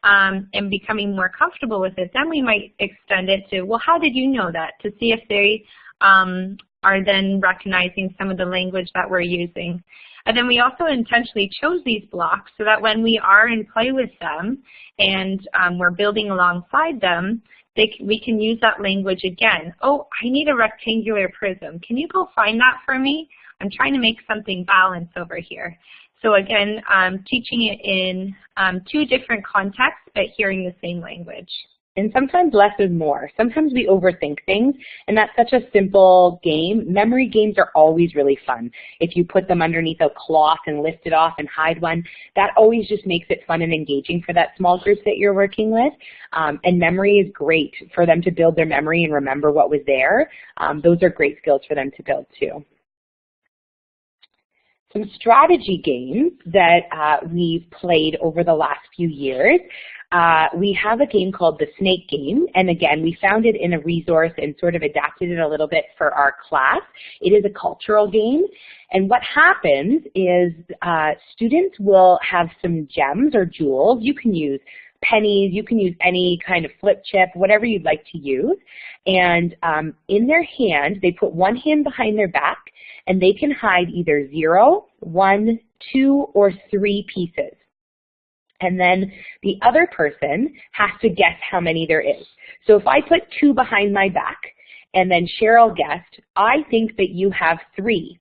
and becoming more comfortable with it, then we might extend it to, well, how did you know that? To see if they are then recognizing some of the language that we're using. And then we also intentionally chose these blocks so that when we are in play with them and we're building alongside them, we can use that language again. Oh, I need a rectangular prism. Can you go find that for me? I'm trying to make something balance over here. So again, teaching it in 2 different contexts, but hearing the same language. And sometimes less is more. Sometimes we overthink things, and that's such a simple game. Memory games are always really fun. If you put them underneath a cloth and lift it off and hide one, that always just makes it fun and engaging for that small group that you're working with. And memory is great for them to build their memory and remember what was there. Those are great skills for them to build too. Some strategy games that we've played over the last few years. We have a game called the Snake Game, and again, we found it in a resource and sort of adapted it a little bit for our class. It is a cultural game, and what happens is students will have some gems or jewels. You can use pennies, you can use any kind of flip chip, whatever you'd like to use, and in their hand, they put one hand behind their back, and they can hide either 0, 1, 2, or 3 pieces. And then the other person has to guess how many there is. So if I put 2 behind my back, and then Cheryl guessed, I think that you have 3.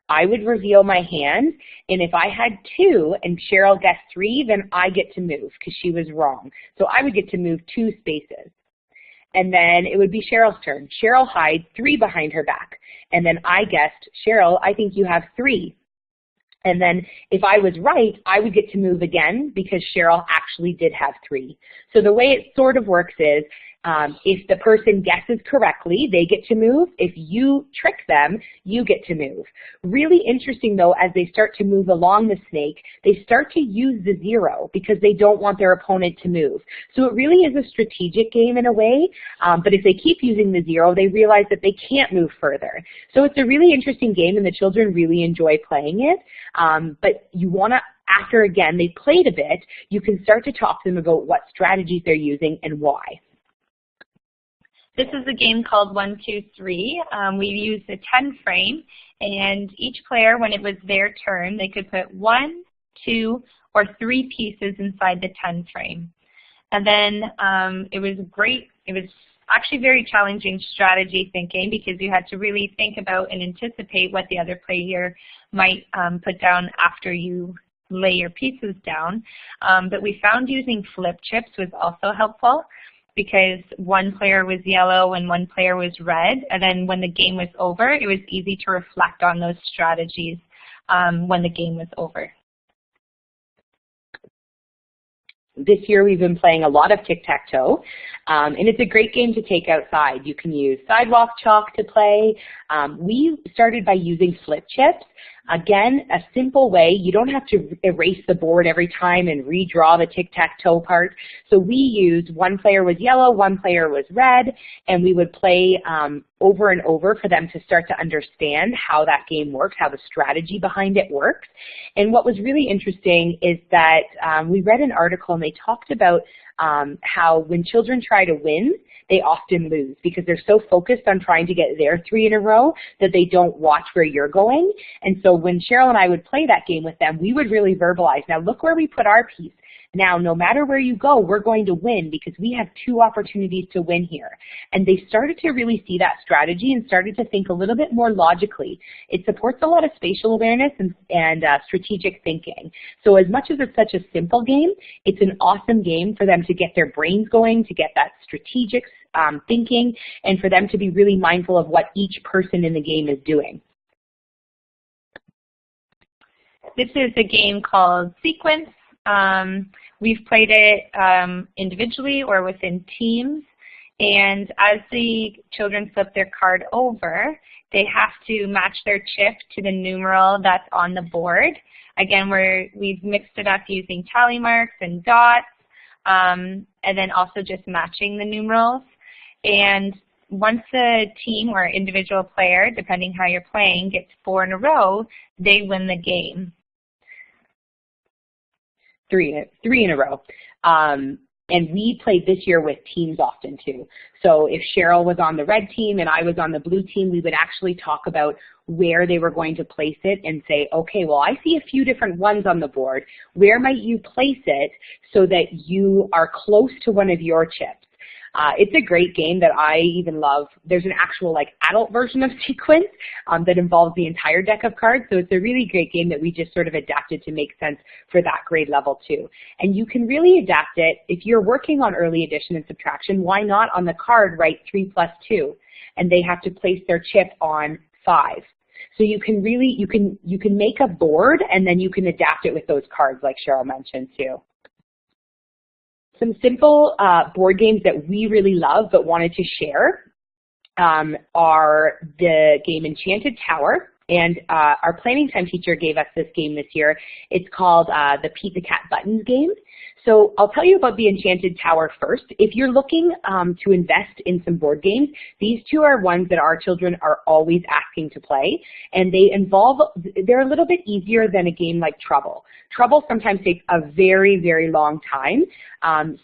I would reveal my hand, and if I had 2 and Cheryl guessed 3, then I get to move because she was wrong. So I would get to move 2 spaces. And then it would be Cheryl's turn. Cheryl hides 3 behind her back. And then I guessed, Cheryl, I think you have 3. And then if I was right, I would get to move again because Cheryl actually did have 3. So the way it sort of works is if the person guesses correctly, they get to move. If you trick them, you get to move. Really interesting though, as they start to move along the snake, they start to use the 0 because they don't want their opponent to move. So it really is a strategic game in a way, but if they keep using the 0, they realize that they can't move further. So it's a really interesting game and the children really enjoy playing it, but you want to, after again they played a bit, you can start to talk to them about what strategies they're using and why. This is a game called 1, 2, 3. We used a 10 frame, and each player, when it was their turn, they could put 1, 2, or 3 pieces inside the 10 frame. And then it was great. It was actually very challenging strategy thinking because you had to really think about and anticipate what the other player might put down after you lay your pieces down. But we found using flip chips was also helpful, because one player was yellow and one player was red, and then when the game was over, it was easy to reflect on those strategies when the game was over. This year we've been playing a lot of Tic Tac Toe, and it's a great game to take outside. You can use sidewalk chalk to play. We started by using flip chips. Again, a simple way. You don't have to erase the board every time and redraw the tic-tac-toe part. So we used one player was yellow, one player was red, and we would play over and over for them to start to understand how that game works, how the strategy behind it works. And what was really interesting is that we read an article and they talked about how when children try to win, they often lose because they're so focused on trying to get their 3 in a row that they don't watch where you're going. And so when Cheryl and I would play that game with them, we would really verbalize, now look where we put our piece. Now, no matter where you go, we're going to win because we have 2 opportunities to win here. And they started to really see that strategy and started to think a little bit more logically. It supports a lot of spatial awareness and strategic thinking. So as much as it's such a simple game, it's an awesome game for them to get their brains going, to get that strategic thinking, and for them to be really mindful of what each person in the game is doing. This is a game called Sequence. We've played it individually or within teams, and as the children flip their card over, they have to match their chip to the numeral that's on the board. Again, we've mixed it up using tally marks and dots, and then also just matching the numerals. And once a team or individual player, depending how you're playing, gets 4 in a row, they win the game. 3 in a row. And we played this year with teams often too. So if Cheryl was on the red team and I was on the blue team, we would actually talk about where they were going to place it and say, okay, well, I see a few different ones on the board. Where might you place it so that you are close to one of your chips? It's a great game that I even love. There's an actual like adult version of Sequence that involves the entire deck of cards, so it's a really great game that we just sort of adapted to make sense for that grade level too. And you can really adapt it. If you're working on early addition and subtraction, why not on the card write 3 plus 2? And they have to place their chip on 5. So you can really, you can make a board and then you can adapt it with those cards like Cheryl mentioned too. Some simple board games that we really love but wanted to share are the game Enchanted Tower. And our planning time teacher gave us this game this year. It's called the Pete the Cat Buttons game. So I'll tell you about the Enchanted Tower first. If you're looking to invest in some board games, these two are ones that our children are always asking to play. And they're a little bit easier than a game like Trouble. Trouble sometimes takes a very, very long time and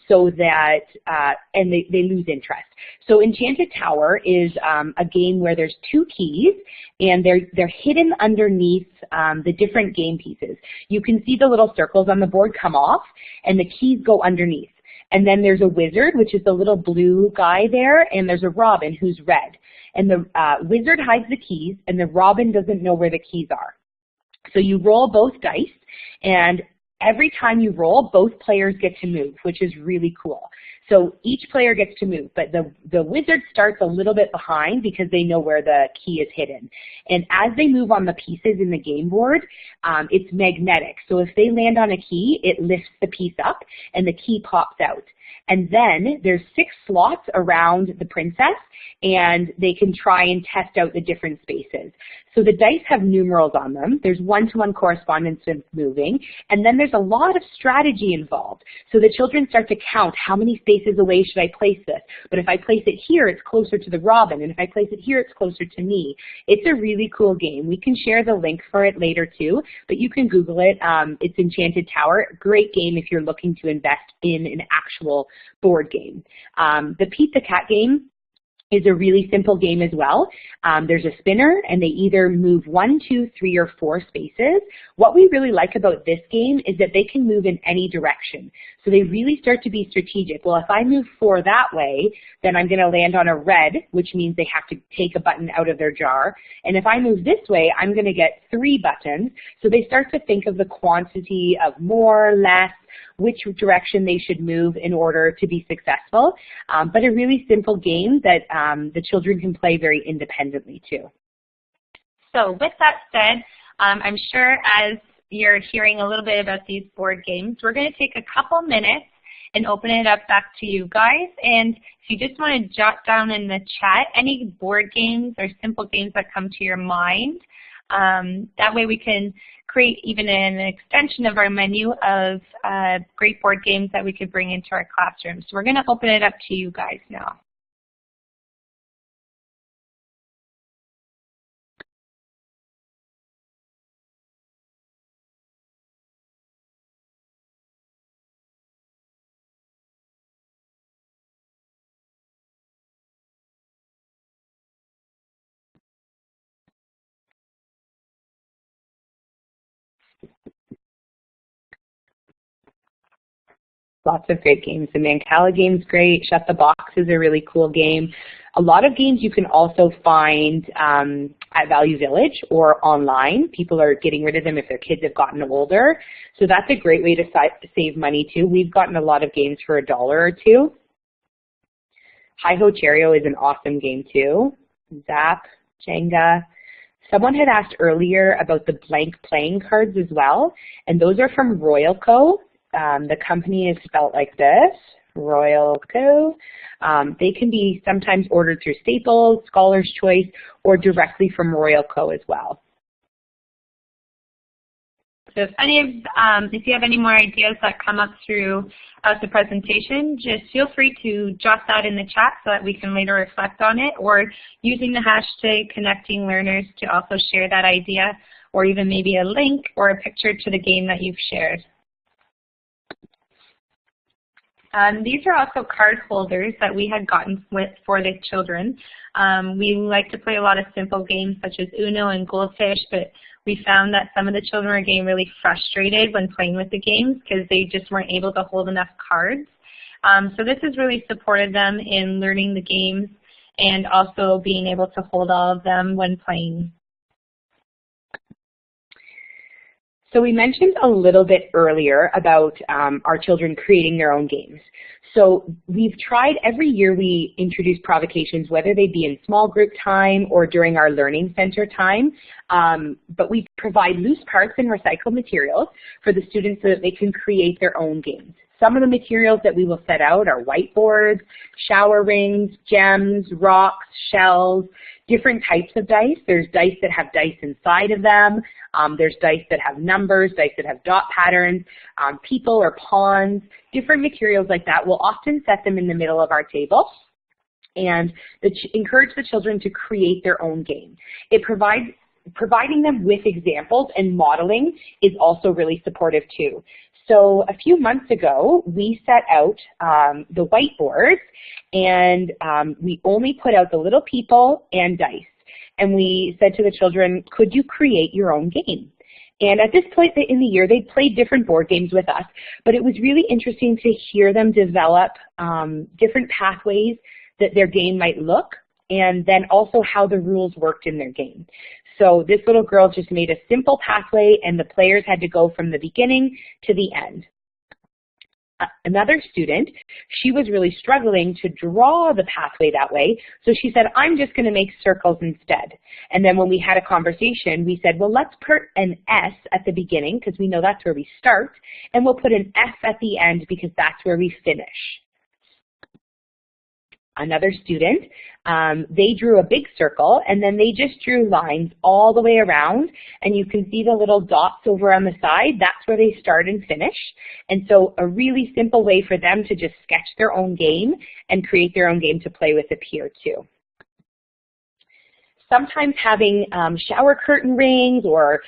they lose interest. So Enchanted Tower is a game where there's 2 keys and they're hidden underneath the different game pieces. You can see the little circles on the board come off and the keys go underneath. And then there's a wizard, which is the little blue guy there, and there's a robin who's red. And the wizard hides the keys and the robin doesn't know where the keys are. So you roll both dice, and every time you roll, both players get to move, which is really cool. So each player gets to move, but the wizard starts a little bit behind because they know where the key is hidden. And as they move on the pieces in the game board, it's magnetic. So if they land on a key, it lifts the piece up and the key pops out. And then there's 6 slots around the princess, and they can try and test out the different spaces. So the dice have numerals on them. There's one-to-one correspondence with moving, and then there's a lot of strategy involved. So the children start to count how many spaces away should I place this. But if I place it here, it's closer to the robin, and if I place it here, it's closer to me. It's a really cool game. We can share the link for it later too, but you can Google it. It's Enchanted Tower. Great game if you're looking to invest in an actual board game. The Pete the Cat game is a really simple game as well. There's a spinner, and they either move 1, 2, 3, or 4 spaces. What we really like about this game is that they can move in any direction. So they really start to be strategic. Well, if I move 4 that way, then I'm going to land on a red, which means they have to take a button out of their jar. And if I move this way, I'm going to get 3 buttons. So they start to think of the quantity of more, less, which direction they should move in order to be successful. But a really simple game that the children can play very independently too. So with that said, I'm sure as you're hearing a little bit about these board games, we're going to take a couple minutes and open it up back to you guys. And if you just want to jot down in the chat any board games or simple games that come to your mind, that way we can create even an extension of our menu of great board games that we could bring into our classrooms. So we're going to open it up to you guys now. Lots of great games. The Mancala game's great. Shut the Box is a really cool game. A lot of games you can also find at Value Village or online. People are getting rid of them if their kids have gotten older. So that's a great way to save money too. We've gotten a lot of games for $1 or $2. Hi-Ho Cherry-O is an awesome game too. Zap, Jenga. Someone had asked earlier about the blank playing cards as well, and those are from Royal Co. The company is spelled like this, Royal Co. They can be sometimes ordered through Staples, Scholar's Choice, or directly from Royal Co. as well. So if you have any more ideas that come up throughout the presentation, just feel free to jot that in the chat so that we can later reflect on it, or using the hashtag connecting learners to also share that idea, or even maybe a link or a picture to the game that you've shared. These are also card holders that we had gotten for the children. We like to play a lot of simple games such as Uno and Goldfish, but we found that some of the children were getting really frustrated when playing with the games because they just weren't able to hold enough cards. So this has really supported them in learning the games and also being able to hold all of them when playing. So we mentioned a little bit earlier about our children creating their own games. So we've tried, every year we introduce provocations, whether they be in small group time or during our learning center time, but we provide loose parts and recycled materials for the students so that they can create their own games. Some of the materials that we will set out are whiteboards, shower rings, gems, rocks, shells, different types of dice. There's dice that have dice inside of them. There's dice that have numbers, dice that have dot patterns, people or pawns, different materials like that. We'll often set them in the middle of our table and encourage the children to create their own game. It providing them with examples and modeling is also really supportive too. So a few months ago, we set out the whiteboards, and we only put out the little people and dice. And we said to the children, could you create your own game? And at this point in the year, they played different board games with us, but it was really interesting to hear them develop different pathways that their game might look, and then also how the rules worked in their game. So this little girl just made a simple pathway, and the players had to go from the beginning to the end. Another student, she was really struggling to draw the pathway that way, so she said, I'm just going to make circles instead. And then when we had a conversation, we said, well, let's put an S at the beginning, because we know that's where we start, and we'll put an F at the end, because that's where we finish. Another student, they drew a big circle, and then they just drew lines all the way around, and you can see the little dots over on the side. That's where they start and finish. And so a really simple way for them to just sketch their own game and create their own game to play with appear too. Sometimes having shower curtain rings or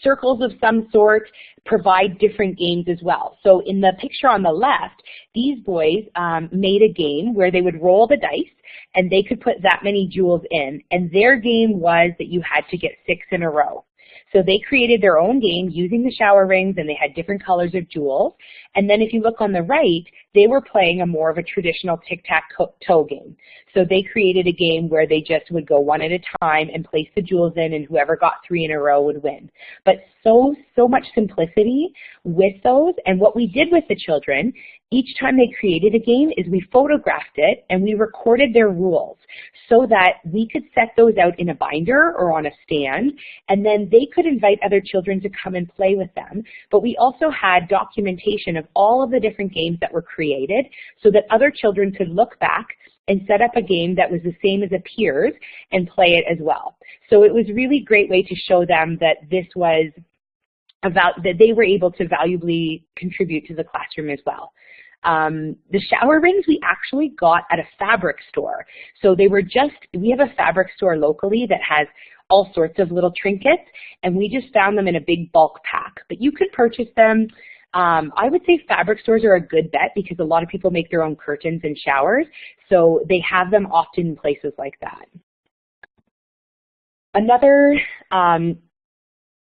circles of some sort provide different games as well. So in the picture on the left, these boys made a game where they would roll the dice and they could put that many jewels in. And their game was that you had to get 6 in a row. So they created their own game using the shower rings, and they had different colors of jewels. And then if you look on the right, they were playing a more of a traditional Tic Tac Toe game. So they created a game where they just would go one at a time and place the jewels in, and whoever got 3 in a row would win. But so much simplicity with those. And what we did with the children, each time they created a game, is we photographed it and we recorded their rules so that we could set those out in a binder or on a stand, and then they could invite other children to come and play with them. But we also had documentation of all of the different games that were created so that other children could look back and set up a game that was the same as a peer's and play it as well. So it was a really great way to show them that this was that they were able to valuably contribute to the classroom as well. The shower rings we actually got at a fabric store. So they were we have a fabric store locally that has all sorts of little trinkets, and we just found them in a big bulk pack. But you could purchase them. I would say fabric stores are a good bet because a lot of people make their own curtains and showers, so they have them often in places like that. Another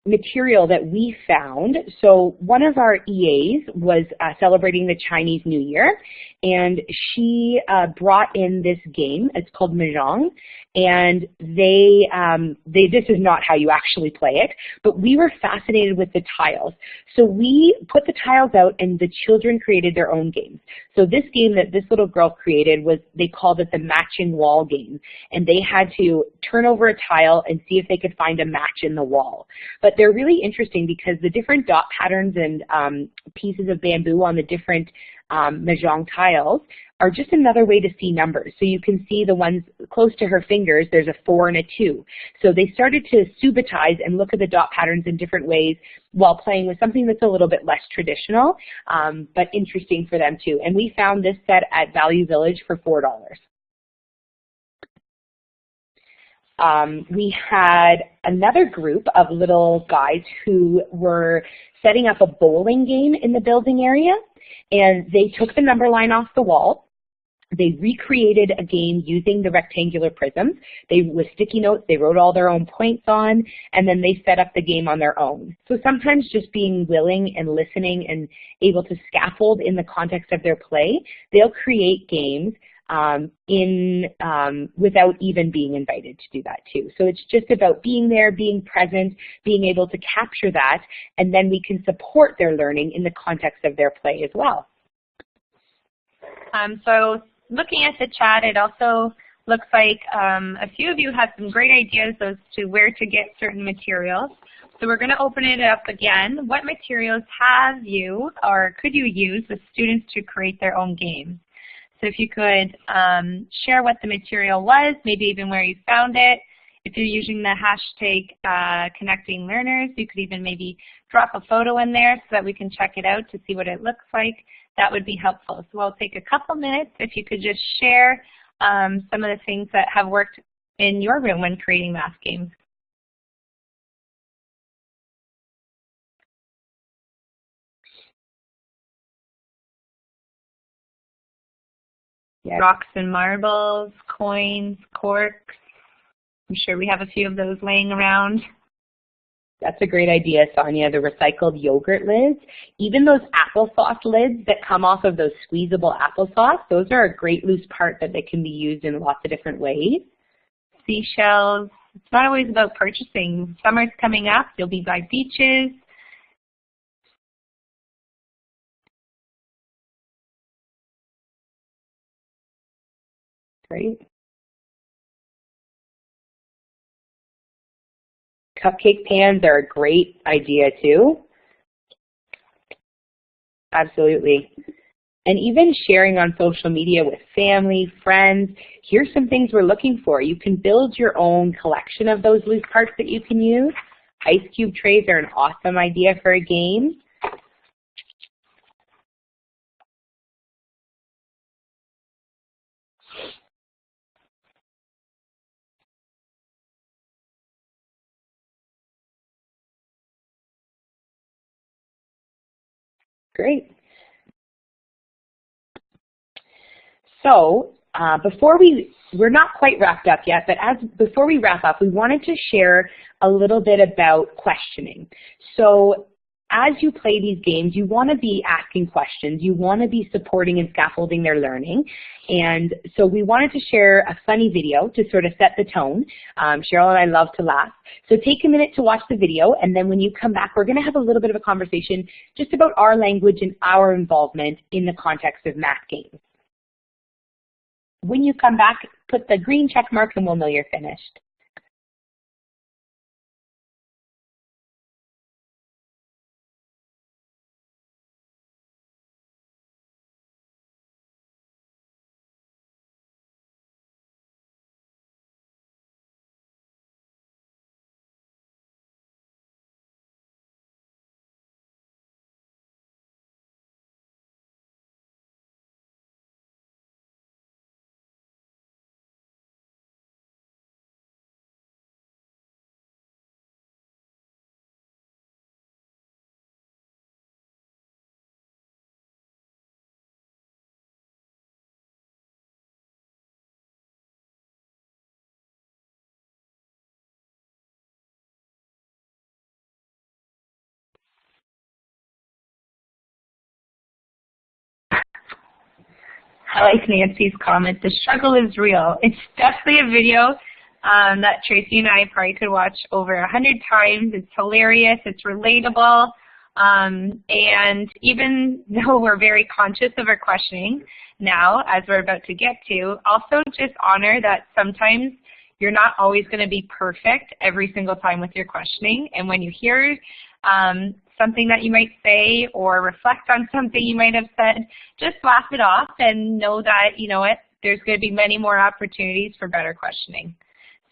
material that we found, so one of our EAs was celebrating the Chinese New Year, and she brought in this game. It's called Mahjong, and this is not how you actually play it, but we were fascinated with the tiles. So we put the tiles out and the children created their own games. So this game that this little girl created they called it the matching wall game, and they had to turn over a tile and see if they could find a match in the wall. But they're really interesting because the different dot patterns and pieces of bamboo on the different Mahjong tiles are just another way to see numbers. So you can see the ones close to her fingers, there's a 4 and a 2. So they started to subitize and look at the dot patterns in different ways while playing with something that's a little bit less traditional, but interesting for them too. And we found this set at Value Village for $4. We had another group of little guys who were setting up a bowling game in the building area, and they took the number line off the wall, They recreated a game using the rectangular prisms. With sticky notes, they wrote all their own points on, and then they set up the game on their own. So sometimes just being willing and listening and able to scaffold in the context of their play, they'll create games without even being invited to do that too. So it's just about being there, being present, being able to capture that, and then we can support their learning in the context of their play as well. So looking at the chat, it also looks like a few of you have some great ideas as to where to get certain materials. So we're going to open it up again. What materials have you or could you use with students to create their own games? So if you could share what the material was, maybe even where you found it. If you're using the hashtag connecting learners, you could even maybe drop a photo in there so that we can check it out to see what it looks like. That would be helpful. So I'll take a couple minutes if you could just share some of the things that have worked in your room when creating math games. Yeah. Rocks and marbles, coins, corks. I'm sure we have a few of those laying around. That's a great idea, Sonia, the recycled yogurt lids. Even those applesauce lids that come off of those squeezable applesauce, those are a great loose part that they can be used in lots of different ways. Seashells. It's not always about purchasing. Summer's coming up. You'll be by beaches. Great. Cupcake pans are a great idea too. Absolutely. And even sharing on social media with family, friends, here's some things we're looking for. You can build your own collection of those loose parts that you can use. Ice cube trays are an awesome idea for a game. Great. So we're not quite wrapped up yet, but before we wrap up, we wanted to share a little bit about questioning. So as you play these games, you want to be asking questions. You want to be supporting and scaffolding their learning. And so we wanted to share a funny video to sort of set the tone. Cheryl and I love to laugh. So take a minute to watch the video, and then when you come back, we're going to have a little bit of a conversation just about our language and our involvement in the context of math games. When you come back, put the green check mark and we'll know you're finished. I like Nancy's comment. The struggle is real. It's definitely a video that Tracy and I probably could watch over 100 times. It's hilarious. It's relatable. And even though we're very conscious of our questioning now, as we're about to get to, also just honor that sometimes you're not always going to be perfect every single time with your questioning. And when you hear something that you might say or reflect on something you might have said, just laugh it off and know that, you know what, there's going to be many more opportunities for better questioning.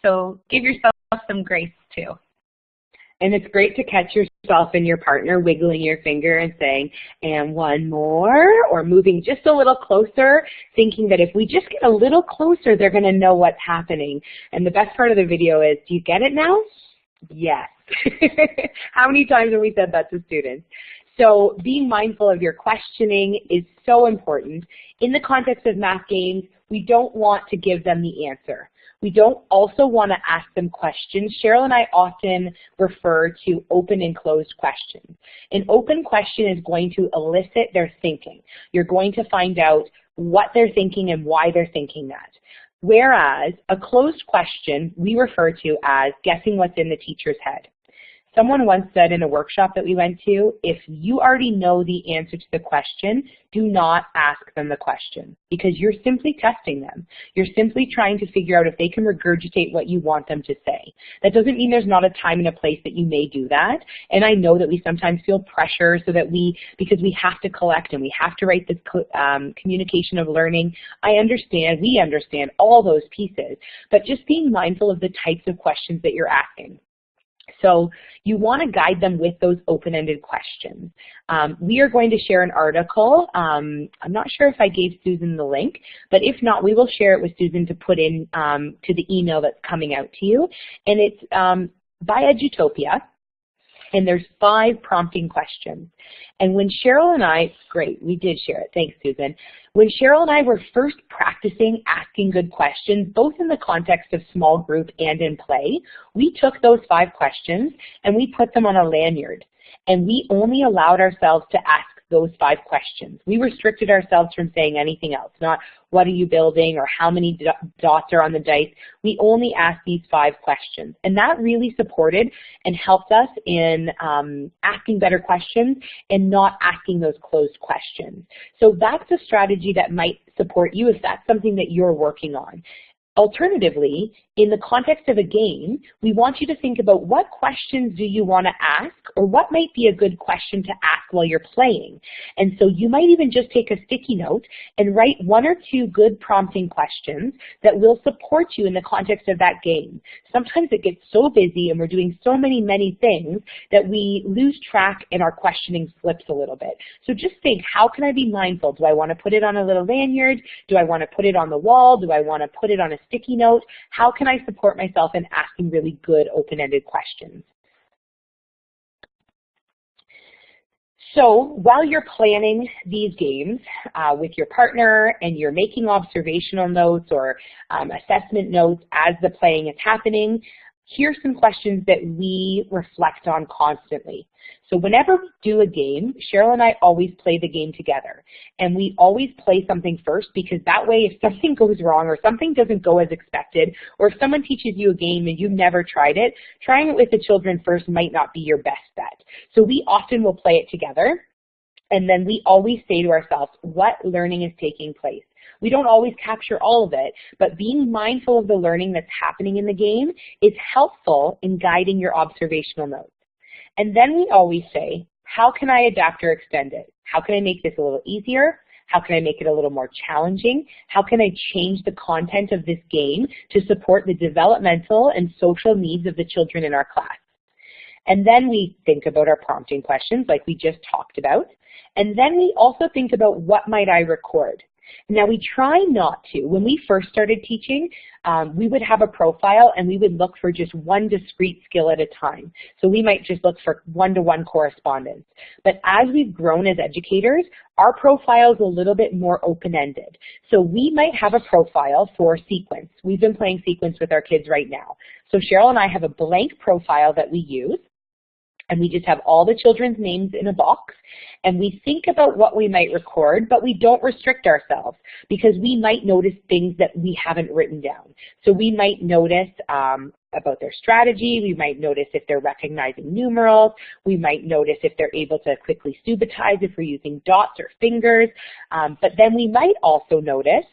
So give yourself some grace too. And it's great to catch yourself and your partner wiggling your finger and saying, and one more, or moving just a little closer, thinking that if we just get a little closer, they're going to know what's happening. And the best part of the video is, do you get it now? Yes. How many times have we said that to students? So being mindful of your questioning is so important. In the context of math games, we don't want to give them the answer. We don't also want to ask them questions. Cheryl and I often refer to open and closed questions. An open question is going to elicit their thinking. You're going to find out what they're thinking and why they're thinking that. Whereas a closed question we refer to as guessing what's in the teacher's head. Someone once said in a workshop that we went to, if you already know the answer to the question, do not ask them the question because you're simply testing them. You're simply trying to figure out if they can regurgitate what you want them to say. That doesn't mean there's not a time and a place that you may do that. And I know that we sometimes feel pressure so that because we have to collect and we have to write this communication of learning. We understand all those pieces, but just being mindful of the types of questions that you're asking. So you want to guide them with those open-ended questions. We are going to share an article. I'm not sure if I gave Susan the link, but if not, we will share it with Susan to put in to the email that's coming out to you. And it's by Edutopia. And there's 5 prompting questions. And when Cheryl and I, great, we did share it. Thanks, Susan. When Cheryl and I were first practicing asking good questions, both in the context of small group and in play, we took those 5 questions and we put them on a lanyard. And we only allowed ourselves to ask those 5 questions. We restricted ourselves from saying anything else, not what are you building or how many dots are on the dice. We only asked these 5 questions. And that really supported and helped us in asking better questions and not asking those closed questions. So that's a strategy that might support you if that's something that you're working on. Alternatively, in the context of a game, we want you to think about what questions do you want to ask or what might be a good question to ask while you're playing. And so you might even just take a sticky note and write 1 or 2 good prompting questions that will support you in the context of that game. Sometimes it gets so busy and we're doing so many things that we lose track and our questioning slips a little bit. So just think, how can I be mindful? Do I want to put it on a little lanyard? Do I want to put it on the wall? Do I want to put it on a sticky note? How can I support myself in asking really good open-ended questions? So while you're planning these games with your partner and you're making observational notes or assessment notes as the playing is happening, here's some questions that we reflect on constantly. So whenever we do a game, Cheryl and I always play the game together. And we always play something first because that way if something goes wrong or something doesn't go as expected, or if someone teaches you a game and you've never tried it, trying it with the children first might not be your best bet. So we often will play it together. And then we always say to ourselves, what learning is taking place? We don't always capture all of it, but being mindful of the learning that's happening in the game is helpful in guiding your observational notes. And then we always say, how can I adapt or extend it? How can I make this a little easier? How can I make it a little more challenging? How can I change the content of this game to support the developmental and social needs of the children in our class? And then we think about our prompting questions like we just talked about. And then we also think about what might I record? Now we try not to. When we first started teaching, we would have a profile and we would look for just one discrete skill at a time. So we might just look for one-to-one correspondence. But as we've grown as educators, our profile is a little bit more open-ended. So we might have a profile for sequence. We've been playing sequence with our kids right now. So Cheryl and I have a blank profile that we use. And we just have all the children's names in a box, and we think about what we might record, but we don't restrict ourselves because we might notice things that we haven't written down. So we might notice about their strategy, we might notice if they're recognizing numerals, we might notice if they're able to quickly subitize if we're using dots or fingers, but then we might also notice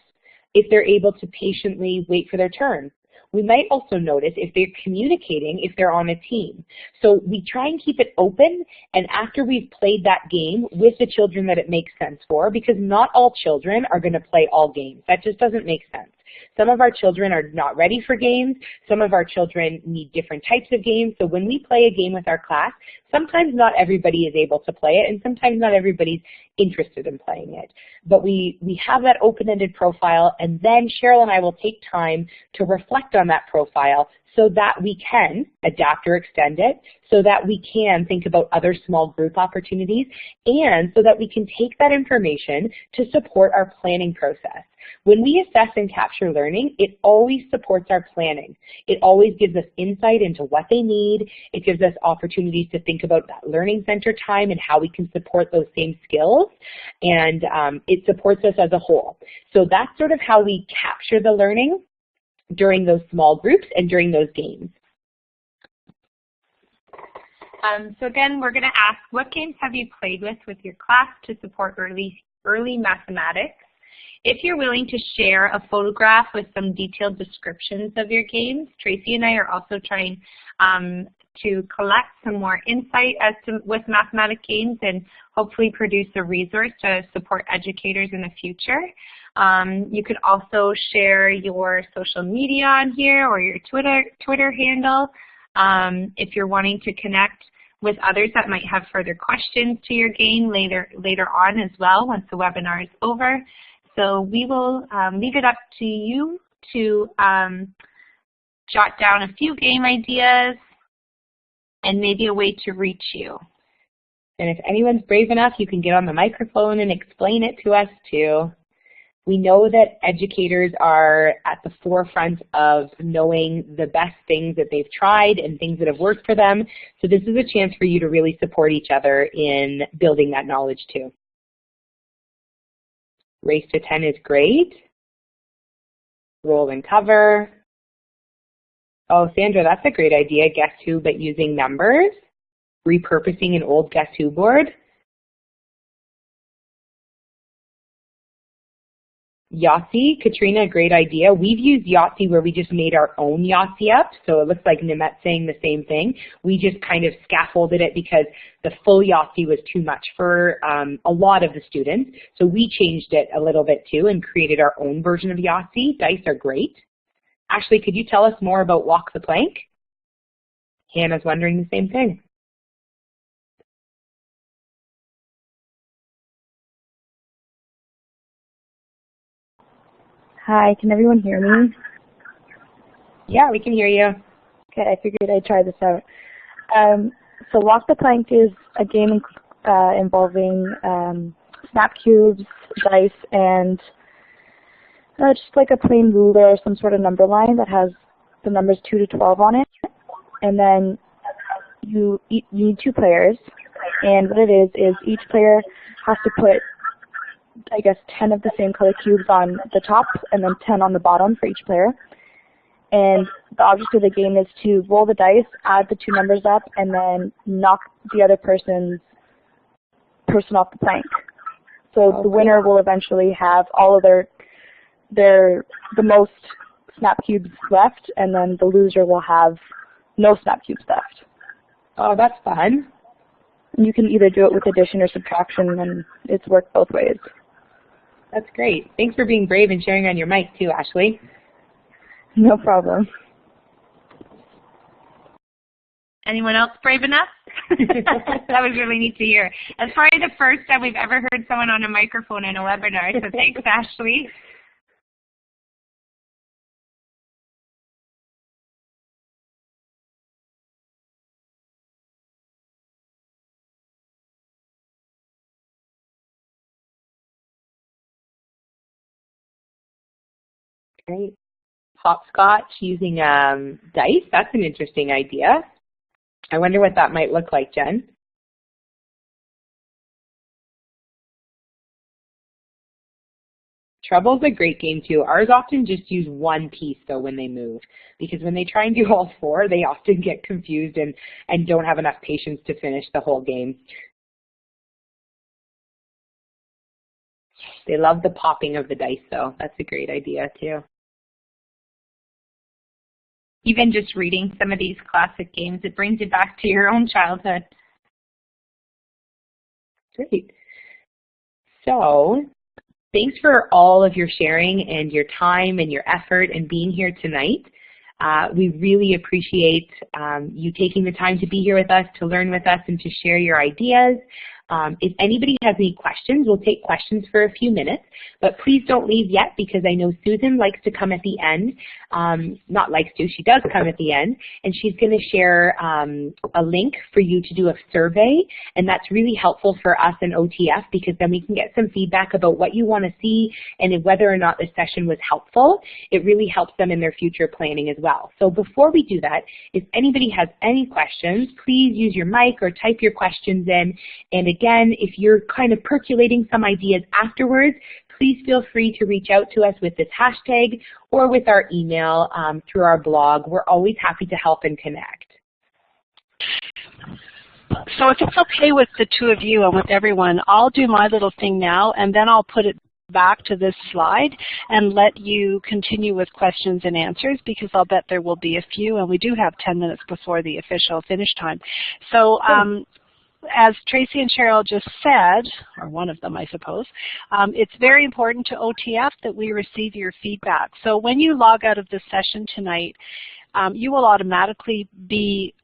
if they're able to patiently wait for their turn. We might also notice if they're communicating, if they're on a team. So we try and keep it open, and after we've played that game with the children that it makes sense for, because not all children are going to play all games. That just doesn't make sense. Some of our children are not ready for games. Some of our children need different types of games. So when we play a game with our class, sometimes not everybody is able to play it, and sometimes not everybody's interested in playing it. But we have that open-ended profile, and then Cheryl and I will take time to reflect on that profile so that we can adapt or extend it, so that we can think about other small group opportunities, and so that we can take that information to support our planning process. When we assess and capture learning, it always supports our planning. It always gives us insight into what they need. It gives us opportunities to think about that learning center time and how we can support those same skills, and it supports us as a whole. So that's sort of how we capture the learning during those small groups and during those games. So again, we're going to ask, what games have you played with your class to support early mathematics? If you're willing to share a photograph with some detailed descriptions of your games, Tracy and I are also trying to collect some more insight with mathematics games and hopefully produce a resource to support educators in the future. You could also share your social media on here or your Twitter handle if you're wanting to connect with others that might have further questions to your game later on as well once the webinar is over. So we will leave it up to you to jot down a few game ideas and maybe a way to reach you. And if anyone's brave enough, you can get on the microphone and explain it to us too. We know that educators are at the forefront of knowing the best things that they've tried and things that have worked for them. So this is a chance for you to really support each other in building that knowledge too. Race to 10 is great. Roll and cover. Oh, Sandra, that's a great idea. Guess Who, but using numbers. Repurposing an old Guess Who board. Yahtzee, Katrina, great idea. We've used Yahtzee where we just made our own Yahtzee up, so it looks like Nimet's saying the same thing. We just kind of scaffolded it because the full Yahtzee was too much for a lot of the students, so we changed it a little bit too and created our own version of Yahtzee. Dice are great. Ashley, could you tell us more about Walk the Plank? Hannah's wondering the same thing. Hi, can everyone hear me? Yeah, we can hear you. Okay, I figured I'd try this out. So Walk the Plank is a game involving snap cubes, dice, and just like a plain ruler or some sort of number line that has the numbers 2 to 12 on it. And then you need 2 players. And what it is each player has to put, I guess, 10 of the same color cubes on the top and then 10 on the bottom for each player. And the object of the game is to roll the dice, add the 2 numbers up, and then knock the other person off the plank. So the winner will eventually have all of the most snap cubes left, and then the loser will have no snap cubes left. Oh, that's fun. You can either do it with addition or subtraction, and it's worked both ways. That's great. Thanks for being brave and sharing on your mic too, Ashley. No problem. Anyone else brave enough? That was really neat to hear. That's probably the first time we've ever heard someone on a microphone in a webinar, so thanks, Ashley. Great. Hopscotch using dice, that's an interesting idea. I wonder what that might look like, Jen. Trouble's a great game too. Ours often just use one piece though when they move, because when they try and do all 4, they often get confused and don't have enough patience to finish the whole game. They love the popping of the dice though. That's a great idea too. Even just reading some of these classic games, it brings you back to your own childhood. Great. So thanks for all of your sharing and your time and your effort and being here tonight. We really appreciate you taking the time to be here with us, to learn with us, and to share your ideas. If anybody has any questions, we'll take questions for a few minutes, but please don't leave yet because I know Susan likes to come at the end. Not likes to, she does come at the end, and she's going to share a link for you to do a survey, and that's really helpful for us in OTF because then we can get some feedback about what you want to see and whether or not the session was helpful. It really helps them in their future planning as well. So before we do that, if anybody has any questions, please use your mic or type your questions in. And again, if you're kind of percolating some ideas afterwards, please feel free to reach out to us with this hashtag or with our email through our blog. We're always happy to help and connect. So if it's okay with the two of you and with everyone, I'll do my little thing now, and then I'll put it back to this slide and let you continue with questions and answers because I'll bet there will be a few, and we do have 10 minutes before the official finish time. So as Tracy and Cheryl just said, or one of them I suppose, it's very important to OTF that we receive your feedback. So when you log out of this session tonight, you will automatically be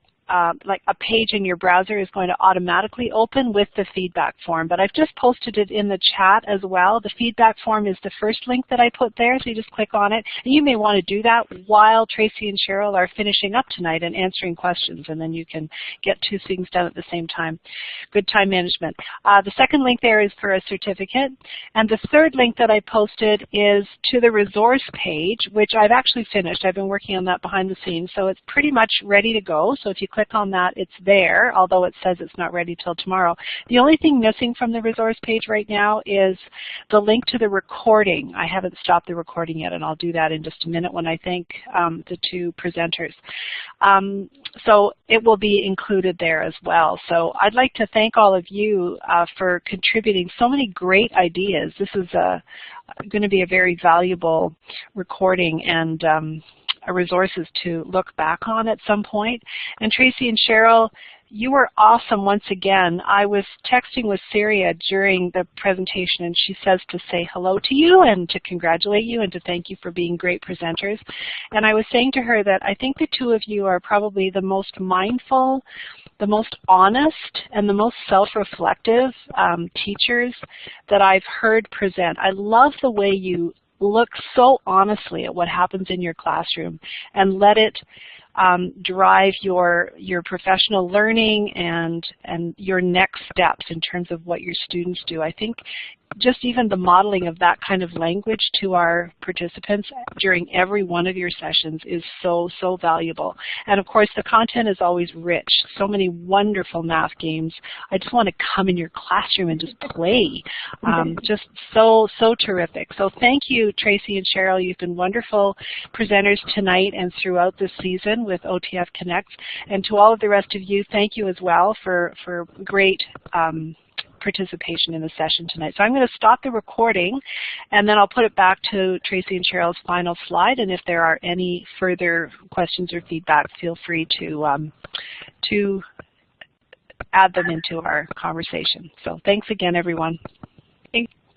like a page in your browser is going to automatically open with the feedback form. But I've just posted it in the chat as well. The feedback form is the first link that I put there, so you just click on it. And you may want to do that while Tracy and Cheryl are finishing up tonight and answering questions, and then you can get two things done at the same time. Good time management. The second link there is for a certificate. And the third link that I posted is to the resource page, which I've actually finished. I've been working on that behind the scenes, so it's pretty much ready to go. So if you click on that, it's there, although it says it's not ready till tomorrow. The only thing missing from the resource page right now is the link to the recording. I haven't stopped the recording yet, and I'll do that in just a minute when I thank the two presenters. So it will be included there as well. So I'd like to thank all of you for contributing so many great ideas. This is going to be a very valuable recording and resources to look back on at some point. And Tracy and Cheryl, you were awesome once again. I was texting with Syria during the presentation, and she says to say hello to you and to congratulate you and to thank you for being great presenters. And I was saying to her that I think the two of you are probably the most mindful, the most honest, and the most self-reflective teachers that I've heard present. I love the way you look so honestly at what happens in your classroom and let it drive your professional learning and your next steps in terms of what your students do. I think just even the modeling of that kind of language to our participants during every one of your sessions is so, so valuable. And of course, the content is always rich. So many wonderful math games. I just want to come in your classroom and just play. Just so, so terrific. So thank you, Tracy and Cheryl. You've been wonderful presenters tonight and throughout this season with OTF Connect. And to all of the rest of you, thank you as well for great participation in the session tonight. So I'm going to stop the recording, and then I'll put it back to Tracy and Cheryl's final slide. And if there are any further questions or feedback, feel free to add them into our conversation. So thanks again, everyone.